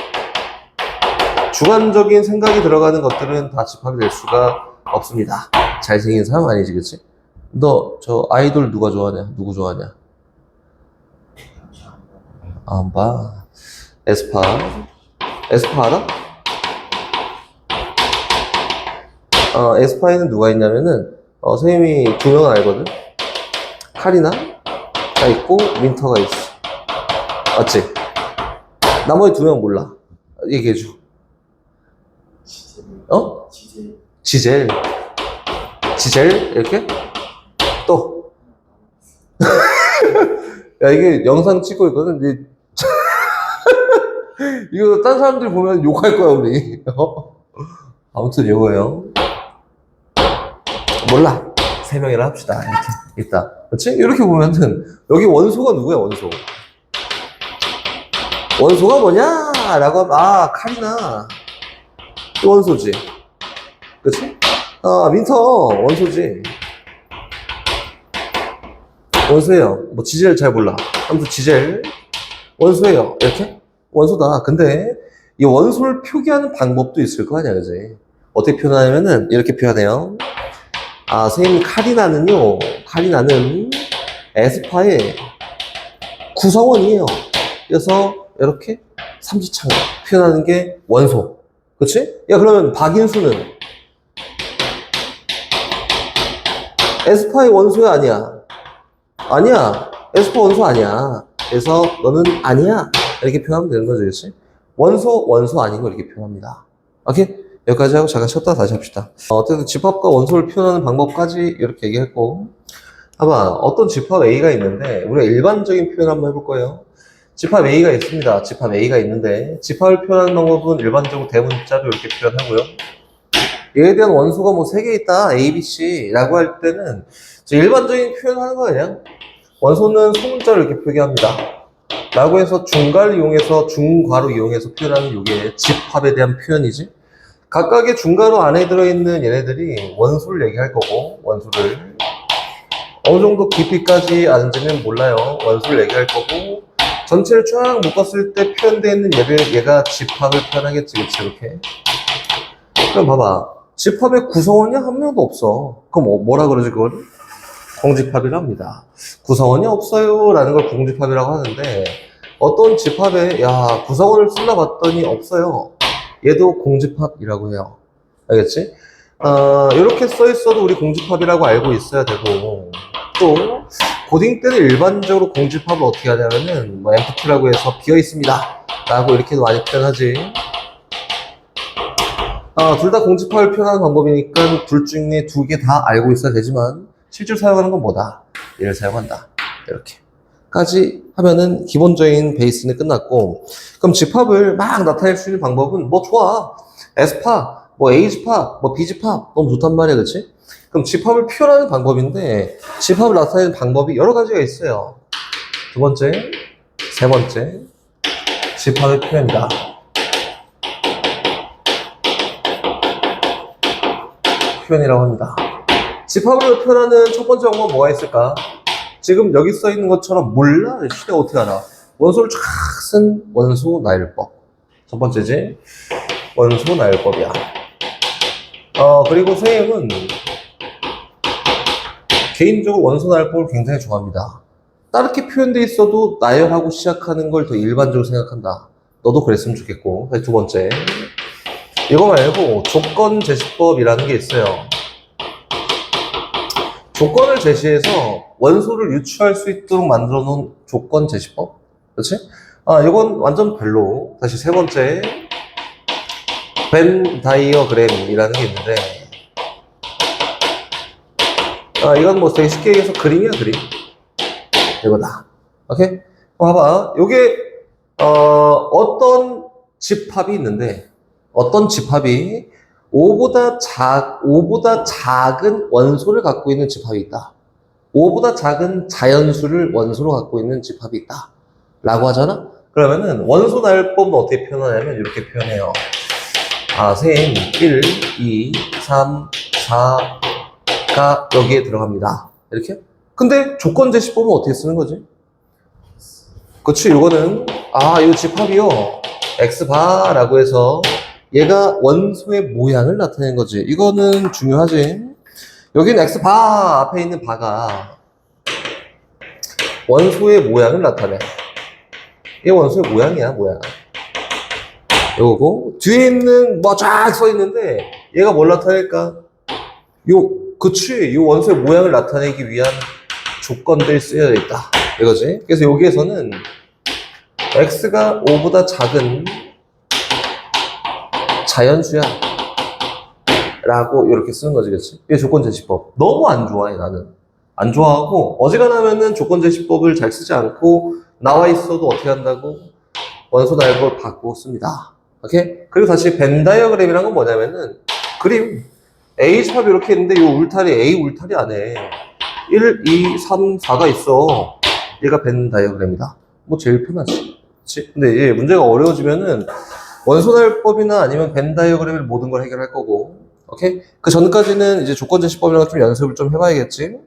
주관적인 생각이 들어가는 것들은 다 집합이 될 수가 없습니다. 잘생긴 사람 아니지, 그치? 너, 아이돌 누가 좋아하냐? 누구 좋아하냐? 안 봐. 에스파 알아? 에스파에는 누가 있냐면은, 선생님이 2명은 알거든? 카리나가 있고, 윈터가 있어. 맞지? 나머지 2명 몰라. 얘기해줘. 지젤. 이렇게? 또. 야, 이게 영상 찍고 있거든? 이거 딴 사람들 보면 욕할 거야, 우리. 아무튼 이거예요. 몰라. 3명이라 합시다. 이렇게. 있다. 그렇지? 이렇게 보면은, 여기 원소가 누구야, 원소? 원소가 뭐냐? 라고 하면, 카리나. 원소지. 그치? 윈터, 원소지. 원소예요. 지젤 잘 몰라. 아무튼 지젤. 원소예요. 이렇게? 원소다. 근데, 이 원소를 표기하는 방법도 있을 거 아니야, 그지? 어떻게 표현하냐면은, 이렇게 표현해요. 선생님, 카리나는 에스파의 구성원이에요. 그래서, 이렇게 삼지창 표현하는 게 원소. 그치? 야, 그러면 박인수는 에스파의 원소야, 아니야? 아니야. 에스파 원소 아니야. 그래서 너는 아니야. 이렇게 표현하면 되는 거죠, 그치? 원소 아니고 이렇게 표현합니다. 오케이? 여기까지 하고 잠깐 쉬었다 다시 합시다. 어쨌든 집합과 원소를 표현하는 방법까지 이렇게 얘기했고, 봐봐. 어떤 집합 A가 있는데, 우리가 일반적인 표현 한번 해볼 거예요. 집합 A가 있습니다. 집합 A가 있는데, 집합을 표현하는 방법은 일반적으로 대문자로 이렇게 표현하고요. 얘에 대한 원소가 3개 있다. A, B, C 라고 할 때는 일반적인 표현하는 거 그냥 원소는 소문자로 이렇게 표기합니다. 라고 해서 중괄호 이용해서 표현하는 이게 집합에 대한 표현이지. 각각의 중괄호 안에 들어있는 얘네들이 원소를 얘기할 거고, 원소를 어느 정도 깊이까지 앉으면 몰라요. 원소를 얘기할 거고, 전체를 쫙 묶었을 때 표현되어 있는 얘가 집합을 표현하겠지, 그치, 이렇게. 그럼 봐봐. 집합의 구성원이 한 명도 없어. 그럼 뭐라 그러지, 그걸? 공집합이라 합니다. 구성원이 없어요. 라는 걸 공집합이라고 하는데, 어떤 집합에, 구성원을 쓰나 봤더니 없어요. 얘도 공집합이라고 해요. 알겠지? 이렇게 써 있어도 우리 공집합이라고 알고 있어야 되고, 또, 고딩 때는 일반적으로 공집합을 어떻게 하냐면은, empty라고 해서 비어 있습니다. 라고 이렇게도 많이 표현하지. 둘 다 공집합을 표현하는 방법이니까 둘 중에 두 개 다 알고 있어야 되지만 실제로 사용하는 건 뭐다? 얘를 사용한다. 이렇게까지 하면은 기본적인 베이스는 끝났고, 그럼 집합을 막 나타낼 수 있는 방법은 뭐 좋아. S파, 뭐 H파, 뭐 B집합 너무 좋단 말이야, 그치? 그럼 집합을 표현하는 방법인데 집합을 나타내는 방법이 여러 가지가 있어요. 두 번째, 세 번째, 집합의 표현이다. 표현이라고 합니다. 집합을 표현하는 첫 번째 방법은 뭐가 있을까? 지금 여기 써 있는 것처럼 몰라? 시대 어떻게 알아? 원소를 쫙 쓴 원소 나열법. 첫 번째지? 원소 나열법이야. 그리고 선생님은 개인적으로 원소 나열법을 굉장히 좋아합니다. 다르게 표현돼 있어도 나열하고 시작하는 걸 더 일반적으로 생각한다. 너도 그랬으면 좋겠고. 두 번째, 이거 말고 조건 제시법이라는 게 있어요. 조건을 제시해서 원소를 유추할 수 있도록 만들어 놓은 조건 제시법. 그렇지? 이건 완전 별로. 다시 세 번째, 벤 다이어그램이라는 게 있는데, 이건 뭐 되게 쉽게 얘기해서 그림이야, 그림. 이거다. 오케이? 봐봐. 요게, 어떤 집합이 있는데, 어떤 집합이 5보다 작은 원소를 갖고 있는 집합이 있다. 5보다 작은 자연수를 원소로 갖고 있는 집합이 있다. 라고 하잖아? 그러면은 원소 나열법은 어떻게 표현하냐면 이렇게 표현해요. 셈 1, 2, 3, 4가 여기에 들어갑니다. 이렇게? 근데 조건 제시법은 어떻게 쓰는 거지? 그치, 이거는, 이 집합이요. X바라고 해서 얘가 원소의 모양을 나타내는 거지. 이거는 중요하지. 여기는 X바 앞에 있는 바가 원소의 모양을 나타내. 이게 원소의 모양이야, 모양. 요거고, 뒤에 있는 뭐 쫙 써 있는데 얘가 뭘 나타낼까? 그치, 요 원소의 모양을 나타내기 위한 조건들이 쓰여져 있다. 이거지. 그래서 여기에서는 X가 5보다 작은 자연수야 라고 이렇게 쓰는 거지, 그치? 이게 조건제시법. 너무 안 좋아해, 나는. 안 좋아하고, 어지간하면은 조건제시법을 잘 쓰지 않고, 나와 있어도 어떻게 한다고? 원소 나열법을 바꾸고 씁니다. 오케이? 그리고 다시 벤 다이어그램이란 건 뭐냐면은, 그림. A집합이 이렇게 있는데, 요 울타리, A 울타리 안에 1, 2, 3, 4가 있어. 얘가 벤 다이어그램이다. 뭐 제일 편하지. 그치? 근데 얘 문제가 어려워지면은, 원소 나열법이나 아니면 벤 다이어그램을 모든 걸 해결할 거고, 오케이? 그 전까지는 이제 조건 제시법이랑 좀 연습을 좀 해봐야겠지?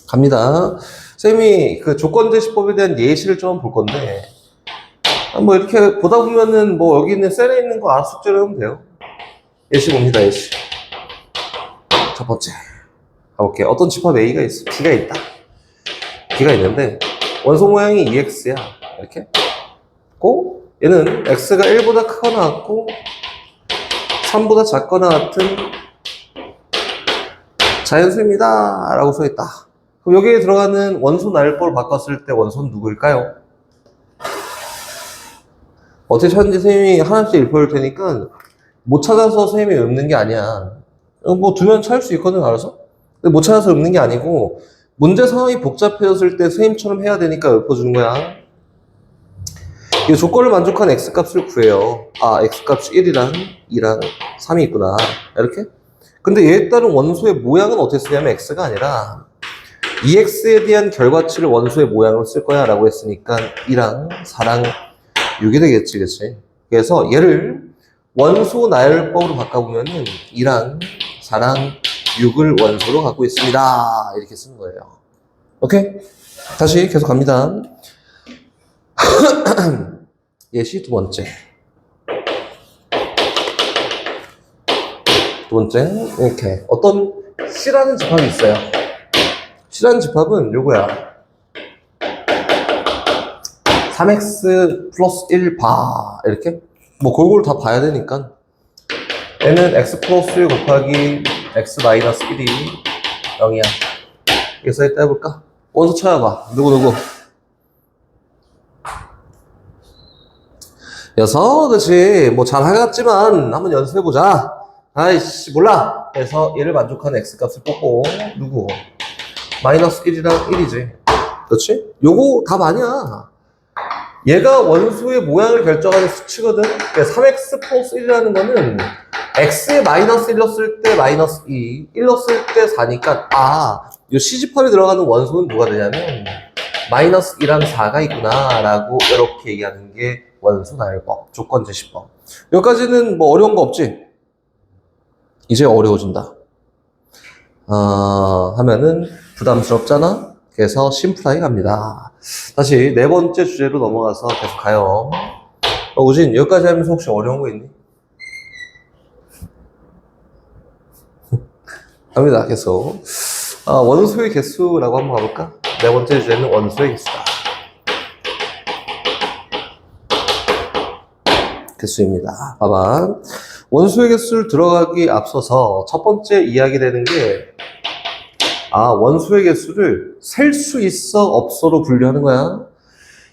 갑니다. 쌤이 그 조건 제시법에 대한 예시를 좀 볼 건데, 뭐 이렇게 보다 보면은 뭐 여기 있는 셀에 있는 거 알아서 숙제를 하면 돼요. 예시 봅니다, 예시. 첫 번째. 가볼게요. 어떤 집합 A가 있어. B가 있다. B가 있는데, 원소 모양이 EX야. 이렇게. 고, 얘는 X가 1보다 크거나 같고 3보다 작거나 같은 자연수입니다 라고 써있다. 그럼 여기에 들어가는 원소 나열법을 바꿨을 때 원소는 누구일까요? 어떻게 찾는지 선생님이 하나씩 읽어줄 테니까 못 찾아서 선생님이 읊는 게 아니야. 뭐 두면 찾을 수 있거든, 알아서. 근데 못 찾아서 읊는 게 아니고 문제 상황이 복잡해졌을 때 선생님처럼 해야 되니까 읊어주는 거야. 이 조건을 만족한 X값을 구해요. X값이 1이랑 2랑 3이 있구나. 이렇게. 근데 얘에 따른 원소의 모양은 어떻게 쓰냐면 X가 아니라 EX에 대한 결과치를 원소의 모양으로 쓸 거야 라고 했으니까 2랑 4랑 6이 되겠지, 그치? 그래서 얘를 원소 나열법으로 바꿔보면은 2랑 4랑 6을 원소로 갖고 있습니다. 이렇게 쓰는 거예요. 오케이? 다시 계속 갑니다. 예시 두 번째. 두 번째, 이렇게. 어떤 C라는 집합이 있어요. C라는 집합은 요거야. 3x 플러스 1 바. 이렇게. 뭐 골고루 다 봐야 되니까. 얘는 x 플러스 1 곱하기 x 마이너스 1이 0이야. 그래서 이따 해볼까? 원소 찾아봐. 누구? 여섯, 그치. 뭐 잘하겠지만 한번 연습해보자. 아이씨, 몰라. 그래서 얘를 만족하는 x값을 뽑고, 누구? 마이너스 1이랑 1이지. 그렇지? 요거 답 아니야. 얘가 원소의 모양을 결정하는 수치거든. 3x 플러스 1이라는 거는 x에 마이너스 1 넣었을 때 마이너스 2, 1 넣었을 때 4니까 요 CG팝에 들어가는 원소는 누가 되냐면 마이너스 2랑 4가 있구나 라고 이렇게 얘기하는 게 원소 나열법, 조건 제시법. 여기까지는 뭐 어려운 거 없지? 이제 어려워진다. 하면은 부담스럽잖아? 그래서 심플하게 갑니다. 다시 네 번째 주제로 넘어가서 계속 가요. 우진, 여기까지 하면서 혹시 어려운 거 있니? 갑니다, 계속. 원소의 개수라고 한번 가볼까? 네 번째 주제는 원소의 개수다. 개수입니다. 봐봐. 원소의 개수를 들어가기 앞서서 첫 번째 이야기되는 게 원소의 개수를 셀 수 있어 없어로 분류하는 거야.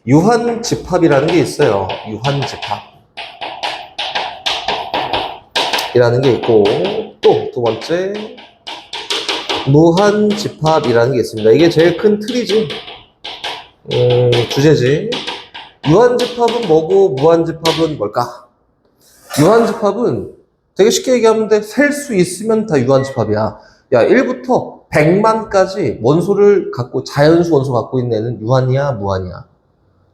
유한집합이라는 게 있어요. 유한집합 이라는 게 있고, 또 두 번째 무한집합이라는 게 있습니다. 이게 제일 큰 틀이지. 주제지. 유한집합은 뭐고 무한집합은 뭘까? 유한집합은 되게 쉽게 얘기하면 돼. 셀 수 있으면 다 유한집합이야. 야, 1부터 100만까지 원소를 갖고, 자연수 원소 갖고 있는 애는 유한이야, 무한이야?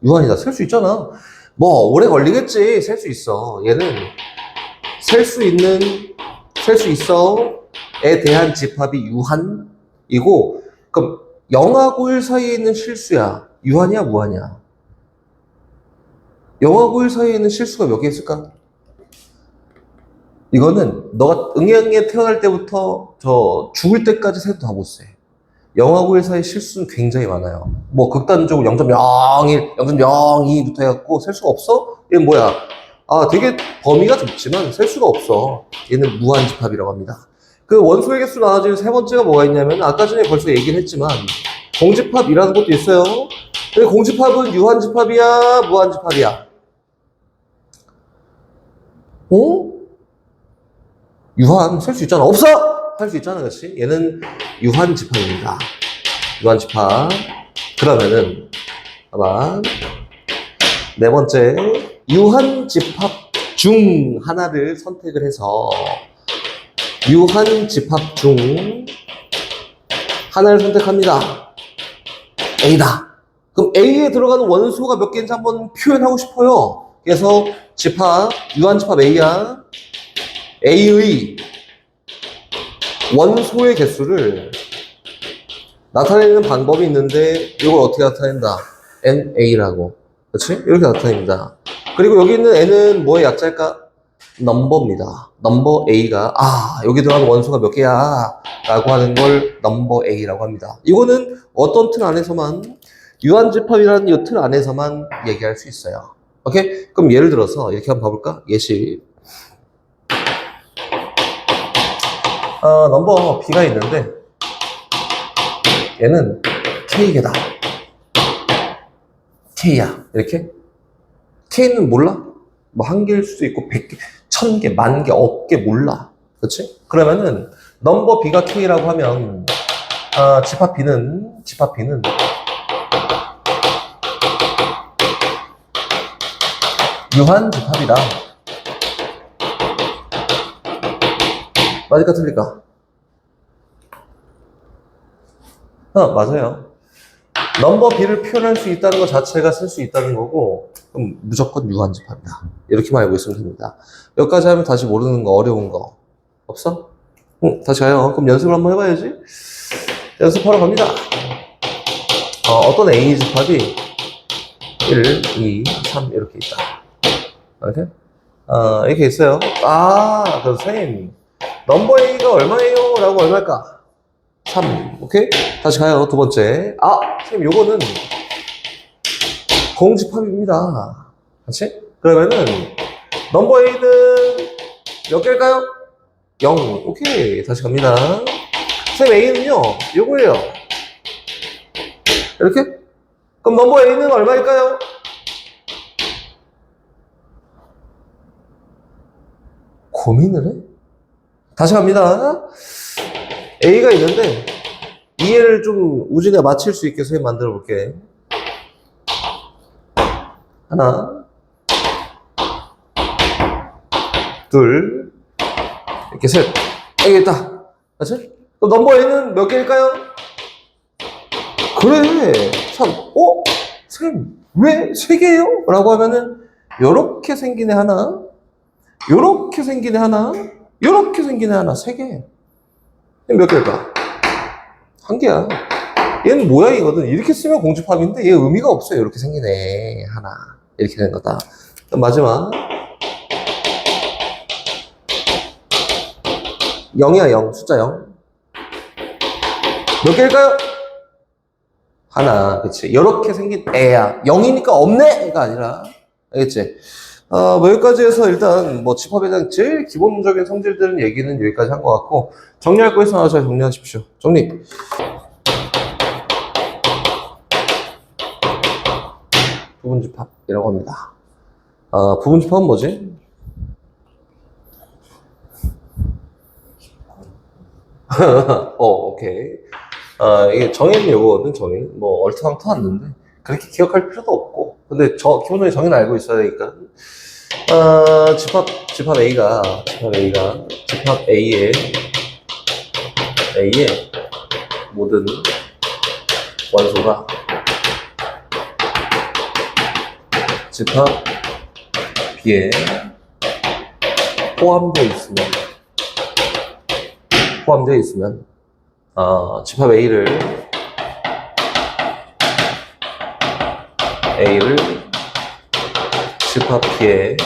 유한이다. 셀 수 있잖아. 뭐, 오래 걸리겠지. 셀 수 있어. 얘는 셀 수 있어에 대한 집합이 유한이고, 그럼 0하고 1 사이에 있는 실수야. 유한이야, 무한이야? 0하고 1 사이에 있는 실수가 몇 개 있을까? 이거는 너가 응양에 태어날 때부터 죽을 때까지 세도 다 못 세. 0하고 1 사이 실수는 굉장히 많아요. 뭐 극단적으로 0.01, 0.02부터 해갖고 셀 수가 없어? 얘는 뭐야? 되게 범위가 좁지만 셀 수가 없어. 얘는 무한집합이라고 합니다. 그 원소의 개수 나눠지는 세 번째가 뭐가 있냐면 아까 전에 벌써 얘기를 했지만 공집합이라는 것도 있어요. 근데 공집합은 유한집합이야, 무한집합이야? 유한 셀 수 있잖아. 없어! 할 수 있잖아, 그렇지? 얘는 유한집합입니다. 유한집합. 그러면은 봐봐. 네 번째, 유한집합 중 하나를 선택을 해서 유한집합 중 하나를 선택합니다. A다. 그럼 A에 들어가는 원소가 몇 개인지 한번 표현하고 싶어요. 그래서 유한집합 A야. A의 원소의 개수를 나타내는 방법이 있는데 이걸 어떻게 나타낸다? NA라고. 그렇지? 이렇게 나타냅니다. 그리고 여기 있는 N은 뭐의 약자일까? 넘버입니다. 넘버 A가 여기 들어가는 원소가 몇 개야? 라고 하는 걸 넘버 A라고 합니다. 이거는 어떤 틀 안에서만, 유한집합이라는 이 틀 안에서만 얘기할 수 있어요. 오케이? 그럼 예를 들어서 이렇게 한번 봐볼까? 예시. 넘버 B가 있는데 얘는 K개다. K야. 이렇게. K는 몰라? 뭐 한 개일 수도 있고 100개, 1000개, 10,000개, 억개 몰라. 그렇지? 그러면은 넘버 B가 K라고 하면 집합 B는 유한집합이다. 맞을까 틀릴까? 맞아요. 넘버 B를 표현할 수 있다는 것 자체가 쓸 수 있다는 거고, 그럼 무조건 유한집합이다. 이렇게만 알고 있으면 됩니다. 여기까지 하면 다시 모르는 거, 어려운 거 없어? 다시 가요. 그럼 연습을 한번 해봐야지. 연습하러 갑니다. 어떤 A 집합이 1, 2, 3 이렇게 있다. 이렇게? 이렇게 있어요. 그 선생님, 넘버 A가 얼마예요? 라고 얼마일까? 3. 오케이? 다시 가요. 두 번째. 선생님, 요거는 공집합입니다. 그렇지? 그러면은, 넘버 A는 몇 개일까요? 0. 오케이. 다시 갑니다. 선생님, A는요, 요거예요. 이렇게? 그럼 넘버 A는 얼마일까요? 고민을 해? 다시 갑니다. A가 있는데 이해를 좀 우진에 맞힐 수 있게 선생님 만들어 볼게. 하나, 둘, 이렇게 셋. 여기 있다. 맞지? 그럼 넘버 N은 몇 개일까요? 그래. 참, 선생님, 왜 세 개예요? 라고 하면은, 요렇게 생긴 애 하나, 요렇게 생긴 애 하나, 요렇게 생긴 애 하나, 세 개. 몇 개일까? 한 개야. 얘는 모양이거든. 이렇게 쓰면 공집합인데, 얘 의미가 없어요. 이렇게 생긴 애 하나. 이렇게 된 거다. 그럼 마지막. 0이야, 0. 숫자 0. 몇 개일까요? 하나. 그치. 이렇게 생긴 애야. 0이니까 없네가 아니라. 알겠지? 뭐 여기까지 해서 일단 뭐 집합에 대한 제일 기본적인 성질들은 얘기는 여기까지 한 것 같고, 정리할 거 있으면 잘 정리하십시오. 정리. 부분집합이라고 합니다. 부분집합은 뭐지? 오케이. 이게 정의는 요거거든, 정의. 뭐, 얼토당토 않는데, 그렇게 기억할 필요도 없고. 근데 기본적인 정의는 알고 있어야 되니까. 집합 A가, 집합 A의 모든 원소가 집합 B에 포함되어 있으면, 집합 A를 집합 B의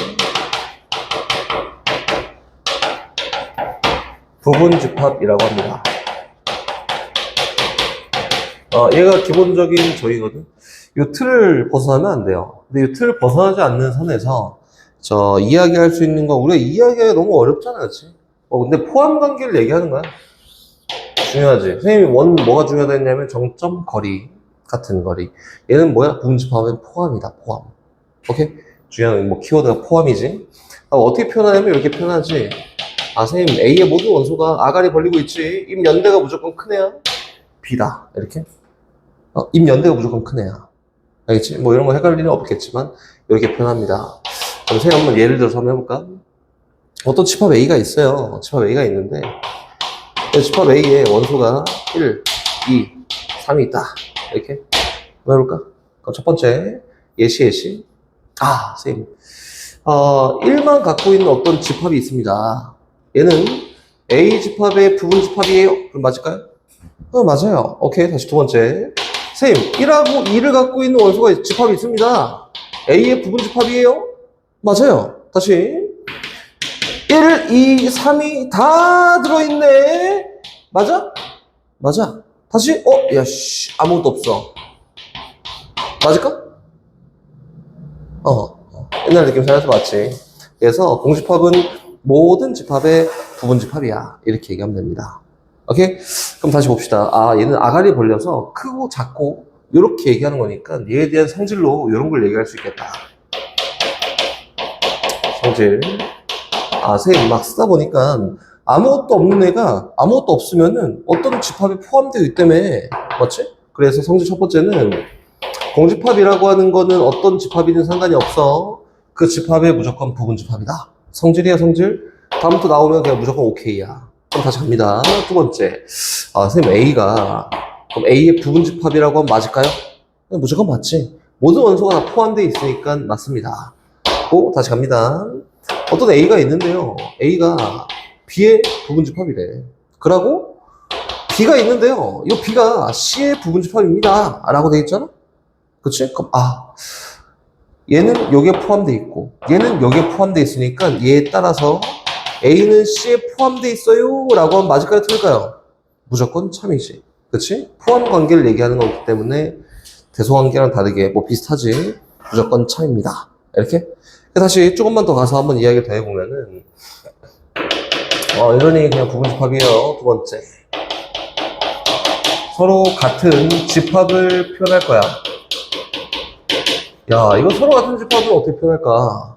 부분집합이라고 합니다. 얘가 기본적인 저희거든. 이 틀을 벗어나면 안 돼요. 근데 이 틀을 벗어나지 않는 선에서 이야기할 수 있는 건 우리가 이야기하기가 너무 어렵잖아, 그렇지? 근데 포함 관계를 얘기하는 거야. 중요하지. 선생님이 뭐가 중요하다 했냐면 정점 거리 같은 거리. 얘는 뭐야? 부분집합은 포함이다. 포함. 오케이? 중요한 뭐 키워드가 포함이지. 어떻게 표현하냐면 이렇게 표현하지. 선생님 A의 모든 원소가 아가리 벌리고 있지. 입 연대가 무조건 큰 애야. B다. 이렇게. 입 연대가 무조건 큰 애야. 알겠지? 뭐 이런 거 헷갈릴 일은 없겠지만 이렇게 표현합니다. 그럼 선생님 한번 예를 들어서 한번 해볼까? 어떤 집합 A가 있어요. 집합 A가 있는데 집합 A에 원소가 1, 2, 3이 있다. 이렇게 한번 해볼까? 그럼 첫 번째 예시. 선생님 1만 갖고 있는 어떤 집합이 있습니다. 얘는 A 집합의 부분 집합이에요. 그럼 맞을까요? 맞아요. 오케이. 다시 두 번째. 선생님 1하고 2를 갖고 있는 원소가 집합이 있습니다. A의 부분 집합이에요. 맞아요. 다시 1, 2, 3이 다 들어있네. 맞아? 맞아. 다시 아무것도 없어. 맞을까? 옛날 느낌 살려서 맞지. 그래서 공집합은 모든 집합의 부분집합이야. 이렇게 얘기하면 됩니다. 오케이? 그럼 다시 봅시다. 얘는 아가리 벌려서 크고 작고 이렇게 얘기하는 거니까 얘에 대한 성질로 이런 걸 얘기할 수 있겠다. 성질. 선생님 막 쓰다 보니까 아무것도 없는 애가 아무것도 없으면은 어떤 집합에 포함되어 있기 때문에 맞지? 그래서 성질 첫 번째는 공집합이라고 하는 거는 어떤 집합이든 상관이 없어. 그 집합의 무조건 부분집합이다. 성질이야, 성질. 다음부터 나오면 그냥 무조건 오케이야. 그럼 다시 갑니다. 두 번째. 선생님 A가 그럼 A의 부분집합이라고 하면 맞을까요? 무조건 맞지. 모든 원소가 다 포함되어 있으니까 맞습니다. 다시 갑니다. 어떤 A가 있는데요. A가 B의 부분집합이래. 그러고 B가 있는데요. 이 B가 C의 부분집합입니다. 라고 돼 있잖아? 그치? 그럼 얘는 여기에 포함되어 있고 얘는 여기에 포함되어 있으니까 얘에 따라서 A는 C에 포함되어 있어요. 라고 하면 맞을까요? 틀릴까요? 무조건 참이지. 그치? 포함 관계를 얘기하는 거기 때문에 대소관계랑 다르게 뭐 비슷하지. 무조건 참입니다. 이렇게? 다시 조금만 더 가서 한번 이야기를 더 해보면은 이러니 그냥 부분집합이에요. 두 번째. 서로 같은 집합을 표현할 거야. 이거 서로 같은 집합을 어떻게 표현할까?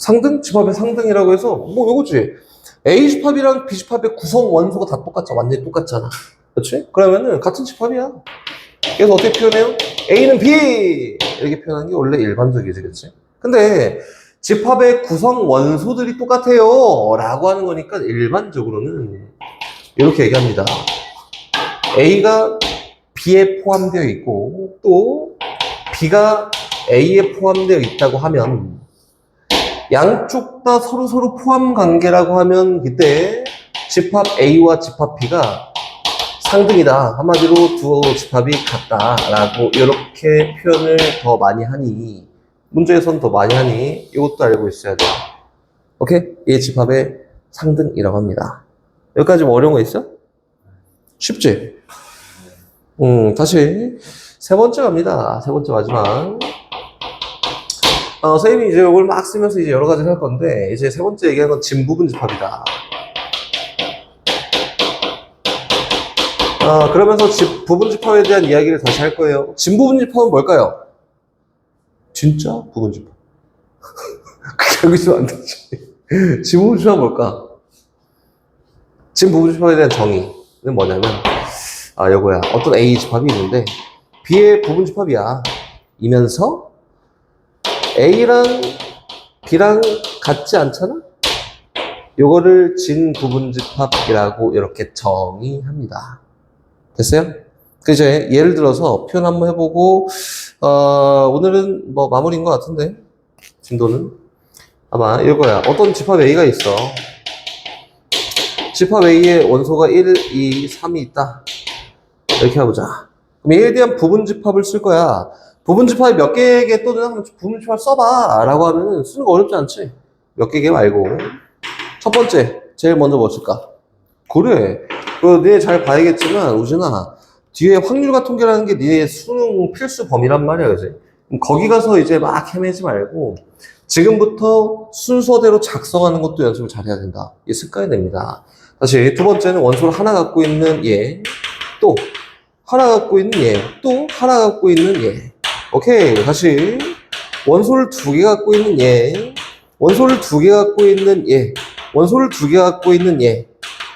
상등? 집합의 상등이라고 해서 뭐 요거지. A 집합이랑 B 집합의 구성 원소가 다 똑같잖아. 완전히 똑같잖아. 그렇지? 그러면은 같은 집합이야. 그래서 어떻게 표현해요? A는 B! 이렇게 표현하는 게 원래 일반적이지, 그치? 근데 집합의 구성 원소들이 똑같아요 라고 하는 거니까 일반적으로는 이렇게 얘기합니다. A가 B에 포함되어 있고 또 B가 A에 포함되어 있다고 하면 양쪽 다 서로 포함 관계라고 하면 그때 집합 A와 집합 B가 상등이다. 한마디로 두 집합이 같다라고 이렇게 표현을 더 많이 하니 문제에서는 더 많이 하니 이것도 알고 있어야 돼요. 오케이? 이 집합의 상등이라고 합니다. 여기까지 뭐 어려운 거 있어? 쉽지? 다시 세 번째 갑니다. 세 번째 마지막. 선생님이 이제 이걸 막 쓰면서 이제 여러 가지를 할 건데 이제 세 번째 얘기하는 건 진부분 집합이다. 그러면서 부분 집합에 대한 이야기를 다시 할 거예요. 진부분 집합은 뭘까요? 진짜 부분 집합. 그렇게 알고 있으면 안 되지. 진부분 집합은 뭘까? 진부분 집합에 대한 정의는 뭐냐면 요거야. 어떤 A 집합이 있는데 B의 부분 집합이야. 이면서 A랑 B랑 같지 않잖아? 요거를 진부분집합이라고 이렇게 정의합니다. 됐어요? 그 이제 예를 들어서 표현 한번 해보고 오늘은 뭐 마무리인 것 같은데 진도는 아마 이거야. 어떤 집합 A가 있어. 집합 A의 원소가 1, 2, 3이 있다. 이렇게 해보자. 그럼 A에 대한 부분집합을 쓸 거야. 부분집합이 몇 개에 또는 부분집합 써봐 라고 하면 쓰는 거 어렵지 않지? 몇 개 말고 첫 번째 제일 먼저 뭐 쓸까? 그래 네 잘 봐야겠지만 우진아 뒤에 확률과 통계라는 게 네 수능 필수 범위란 말이야. 그지? 거기 가서 이제 막 헤매지 말고 지금부터 순서대로 작성하는 것도 연습을 잘 해야 된다. 이게 습관이 됩니다. 다시 두 번째는 원소를 하나 갖고 있는 얘, 또 하나 갖고 있는 얘, 또 하나 갖고 있는 얘. 오케이. 다시 원소를 두 개 갖고 있는 얘, 원소를 두 개 갖고 있는 얘, 원소를 두 개 갖고 있는 얘,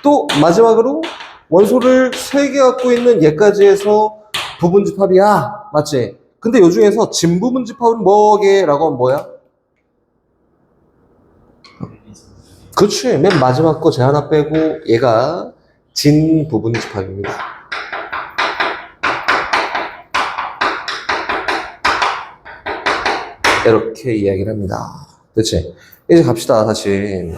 또 마지막으로 원소를 세 개 갖고 있는 얘까지 해서 부분집합이야. 맞지? 근데 요 중에서 진부분집합은 뭐게라고 하면 뭐야? 그치. 맨 마지막 거 제 하나 빼고 얘가 진부분집합입니다. 이렇게 이야기를 합니다. 그치? 이제 갑시다, 다시.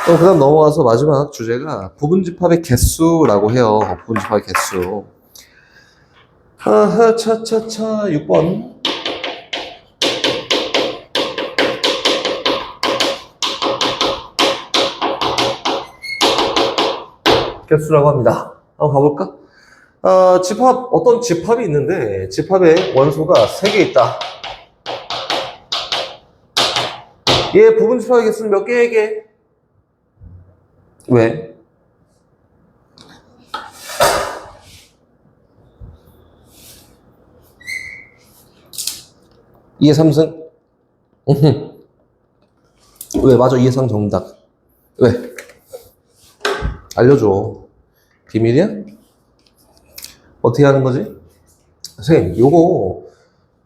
그 다음 넘어가서 마지막 주제가 부분집합의 개수라고 해요. 부분집합의 개수. 차차차 6번. 개수라고 합니다. 한번 가볼까? 어떤 집합이 있는데 집합에 원소가 3개 있다. 얘 부분집합의 개수는 몇 개에게? 왜? 이해 3승? 왜? 맞아. 이해상 정답. 왜? 알려줘. 비밀이야? 어떻게 하는 거지? 선생님, 요거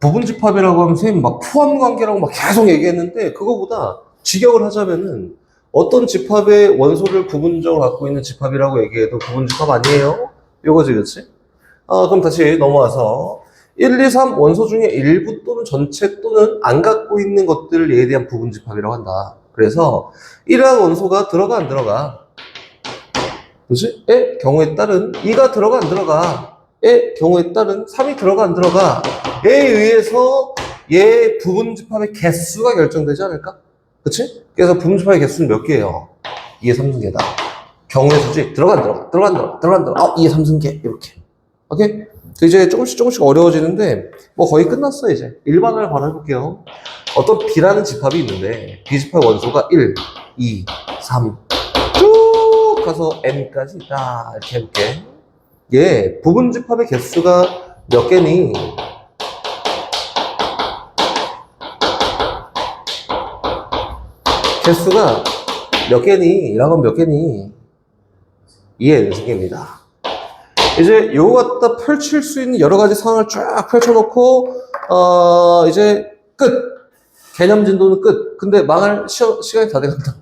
부분집합이라고 하면 선생님 막 포함관계라고 막 계속 얘기했는데 그거보다 직역을 하자면은 어떤 집합의 원소를 부분적으로 갖고 있는 집합이라고 얘기해도 부분집합 아니에요? 요거지, 그치? 그럼 다시 넘어와서 1, 2, 3 원소 중에 일부 또는 전체 또는 안 갖고 있는 것들을 얘에 대한 부분집합이라고 한다. 그래서 1이라는 원소가 들어가 안 들어가? 그치? 의 경우에 따른 2가 들어가 안 들어가? 의 경우에 따른 3이 들어가 안 들어가? 에 의해서 얘 부분집합의 개수가 결정되지 않을까? 그치? 그래서 부분집합의 개수는 몇 개예요? 2의 3승계다. 경우의 수지 들어가 안 들어가? 들어가 안 들어가? 들어가 안 들어가? 2의 3승계 이렇게. 오케이? 이제 조금씩 어려워지는데 뭐 거의 끝났어. 이제 일반화를 바로 해볼게요. 어떤 B라는 집합이 있는데 B집합 원소가 1, 2, 3 쭉 가서 N까지 있다. 이렇게 해볼게. 얘 부분집합의 개수가 몇 개니? 개수가 몇 개니? 라고 하면 몇 개니? 2의 n승계입니다. 이제 요거 갖다 펼칠 수 있는 여러 가지 상황을 쫙 펼쳐놓고, 이제 끝. 개념 진도는 끝. 근데 망할 시간이 다 돼간다.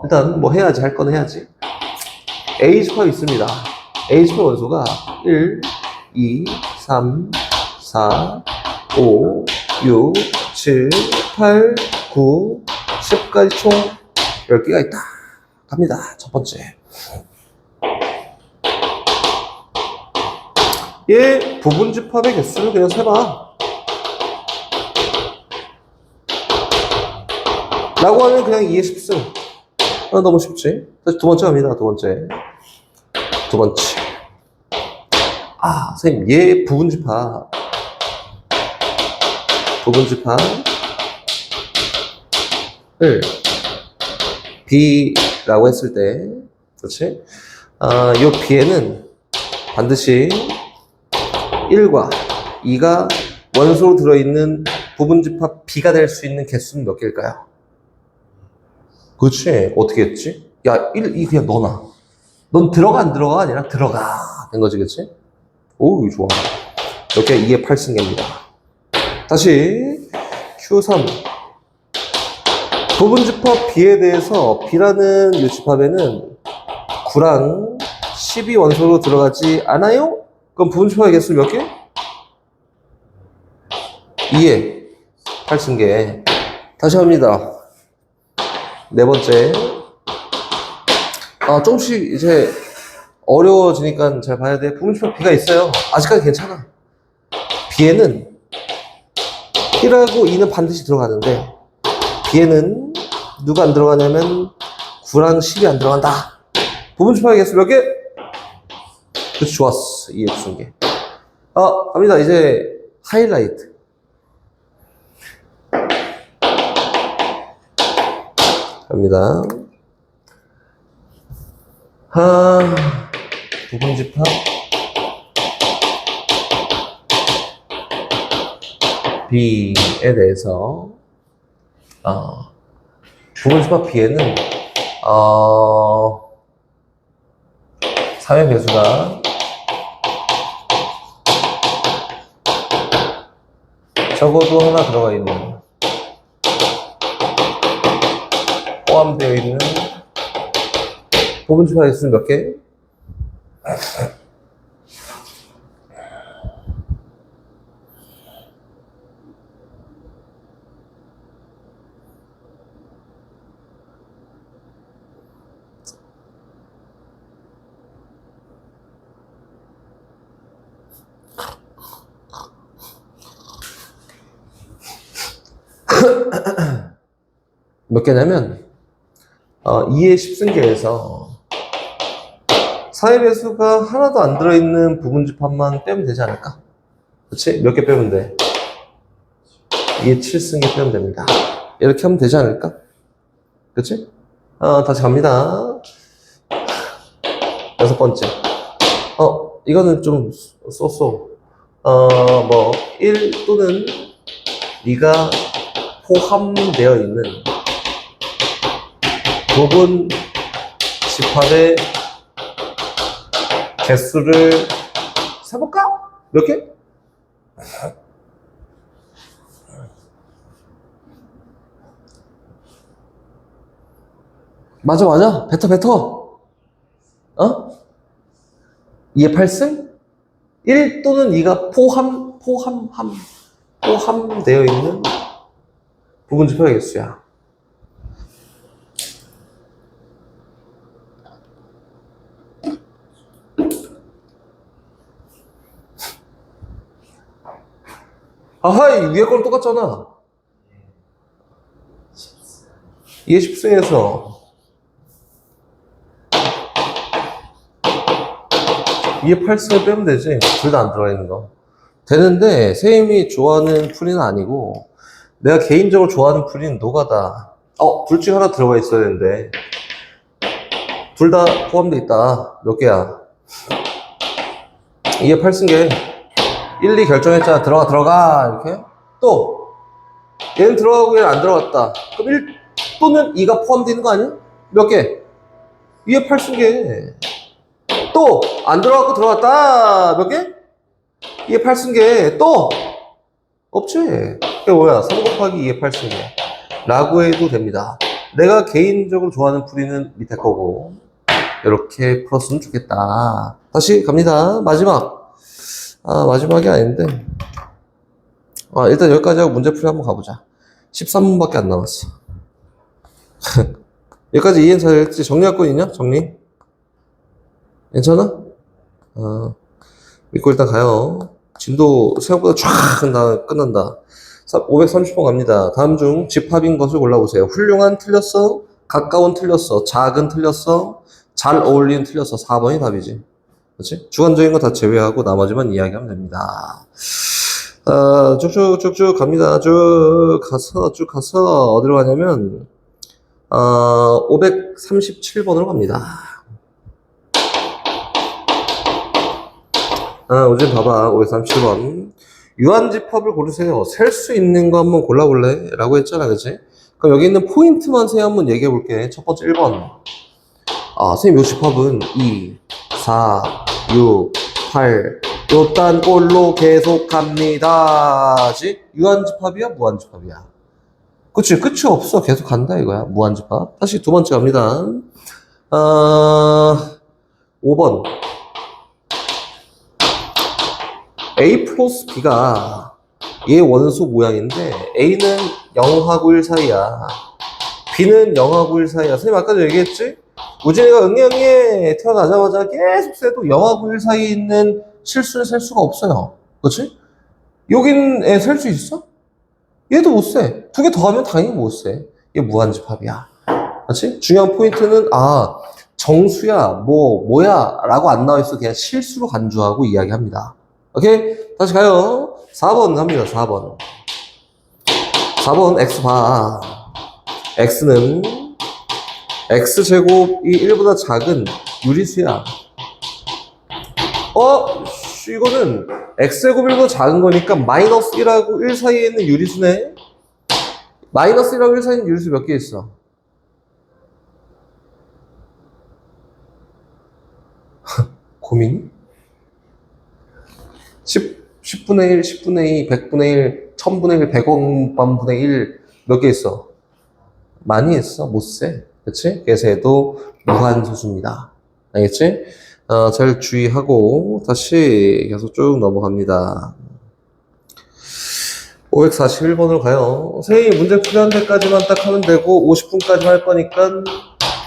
일단 뭐 해야지. 할 거는 해야지. A집합이 있습니다. A집합 원소가 1, 2, 3, 4, 5, 6, 7, 8, 9, 10까지 총 10개가 있다. 갑니다. 첫 번째. 얘 부분집합의 개수를 그냥 세봐. 라고 하면 그냥 2의 10승. 너무 쉽지? 다시 두 번째 갑니다. 두 번째. 선생님, 얘 부분집합을 B라고 했을 때, 그렇지? 요 B에는 반드시 1과 2가 원소로 들어있는 부분집합 B가 될 수 있는 개수는 몇 개일까요? 그렇지. 어떻게 했지? 야, 1, 2 그냥 넣어놔. 넌 들어가 안 들어가가 아니라 들어가 된 거지, 그치? 오, 이거 좋아. 이렇게 2의 8승계입니다. 다시 Q3 부분집합 B에 대해서 B라는 이 집합에는 9랑 12 원소로 들어가지 않아요? 그럼 부분집합의 개수 몇 개? 2의 8승계. 다시 합니다. 네 번째. 조금씩 이제 어려워지니까 잘 봐야 돼. 부분집합 B가 있어요. 아직까지 괜찮아. B에는 1하고 2는 반드시 들어가는데 B에는 누가 안 들어가냐면 9랑 10이 안 들어간다. 부분집합의 개수 몇 개? 그렇지, 좋았어. 2의 9승계. 갑니다. 이제 하이라이트. 갑니다. 부분집합 B에 대해서 부분집합 B에는 3의 배수가 적어도 하나 들어가 있는, 포함되어 있는 부분집합의 개수는 몇 개? 몇 개냐면 2의 10승계에서 4의 배수가 하나도 안 들어있는 부분집합만 빼면 되지 않을까? 그치? 몇 개 빼면 돼? 2의 7승계 빼면 됩니다. 이렇게 하면 되지 않을까? 그치? 다시 갑니다. 여섯 번째. 이거는 좀 쏘쏘. 1 또는 2가 포함되어 있는 부분 집합의 개수를 세볼까? 몇 개? 맞아. 뱉어. 2의 8승? 1 또는 2가 포함되어 있는 부분 집합의 개수야. 아하, 위에 거랑 똑같잖아. 2의 10승에서 2의 8승을 빼면 되지. 둘 다 안 들어가 있는 거. 되는데, 선생님이 좋아하는 풀이는 아니고, 내가 개인적으로 좋아하는 풀이는 노가다. 둘 중에 하나 들어가 있어야 되는데, 둘 다 포함되어 있다. 몇 개야? 2의 8승계. 1, 2 결정했잖아. 들어가. 이렇게. 또, 얘는 들어가고 얘는 안 들어갔다. 그럼 1 또는 2가 포함되어 있는 거 아니야? 몇 개? 2의 8승계. 또 안 들어갔고 들어갔다. 몇 개? 2의 8승계. 또 없지. 그게 뭐야? 3 곱하기 2의 8승계 라고 해도 됩니다. 내가 개인적으로 좋아하는 풀이는 밑에 거고 이렇게 풀었으면 좋겠다. 다시 갑니다. 마지막. 마지막이 아닌데 일단 여기까지 하고 문제풀이 한번 가보자. 13분밖에 안 남았어. 여기까지 이해는 잘했지? 정리할 거 있냐? 정리? 괜찮아? 믿고 일단 가요. 진도 생각보다 쫙 끝난다. 530번 갑니다. 다음 중 집합인 것을 골라보세요. 훌륭한 틀렸어. 가까운 틀렸어. 작은 틀렸어. 잘 어울리는 틀렸어. 4번이 답이지. 그렇지? 주관적인 거 다 제외하고 나머지만 이야기하면 됩니다. 쭉쭉 갑니다. 쭉 가서 어디로 가냐면 537번으로 갑니다. 오진 봐봐. 537번. 유한집합을 고르세요. 셀 수 있는 거 한번 골라볼래? 라고 했잖아, 그치? 그럼 여기 있는 포인트만 세 한번 얘기해 볼게. 첫 번째 1번. 선생님, 요 집합은 2, 4, 6, 8. 요딴 꼴로 계속 갑니다.지? 유한집합이야? 무한집합이야? 그치? 끝이 없어. 계속 간다, 이거야. 무한집합. 다시 두 번째 갑니다. 5번. A 플러스 B가 얘 원소 모양인데 A는 0하고 1 사이야. B는 0하고 1 사이야. 선생님 아까도 얘기했지? 우진이가 응애 태어나자마자 계속 세도 0하고 1 사이에 있는 실수를 셀 수가 없어요. 그렇지? 여긴 애 셀 수 있어? 얘도 못 세. 두 개 더하면 당연히 못 세. 얘 무한집합이야. 그렇지? 중요한 포인트는 정수야 뭐야 라고 안 나와있어. 그냥 실수로 간주하고 이야기합니다. 오케이? 다시 가요. 4번 갑니다. 4번 X 봐. X는 X제곱이 1보다 작은 유리수야. 이거는 X제곱 1보다 작은 거니까 마이너스 1하고 1 사이에 있는 유리수네. 마이너스 1하고 1 사이에 있는 유리수 몇 개 있어? 고민이? 10분의 1, 10분의 2, 100분의 1, 1000분의 1, 100억만분의 1 몇 개 있어? 많이 했어. 못 세. 그치? 그래서 얘도 무한소수입니다. 알겠지? 잘 주의하고 다시 계속 쭉 넘어갑니다. 541번으로 가요. 선생님 문제 풀이한 데까지만 딱 하면 되고 50분까지 할 거니까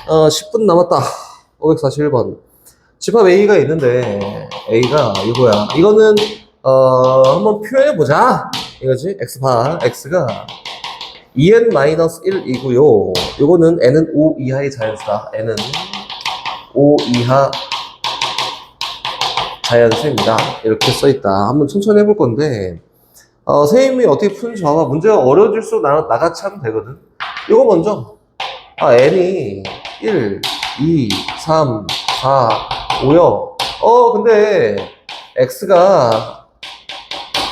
10분 남았다. 541번. 집합 A가 있는데 A가 이거야. 이거는 한번 표현해보자. 이거지? X바 X가 2n-1이고요. 요거는 n은 5 이하의 자연수다. n은 5 이하 자연수입니다. 이렇게 써있다. 한번 천천히 해볼 건데 선생님이 어떻게 푸는지 봐봐. 문제가 어려워질수록 나같이 하면 되거든. 요거 먼저 n이 1, 2, 3, 4, 5요. 근데 x가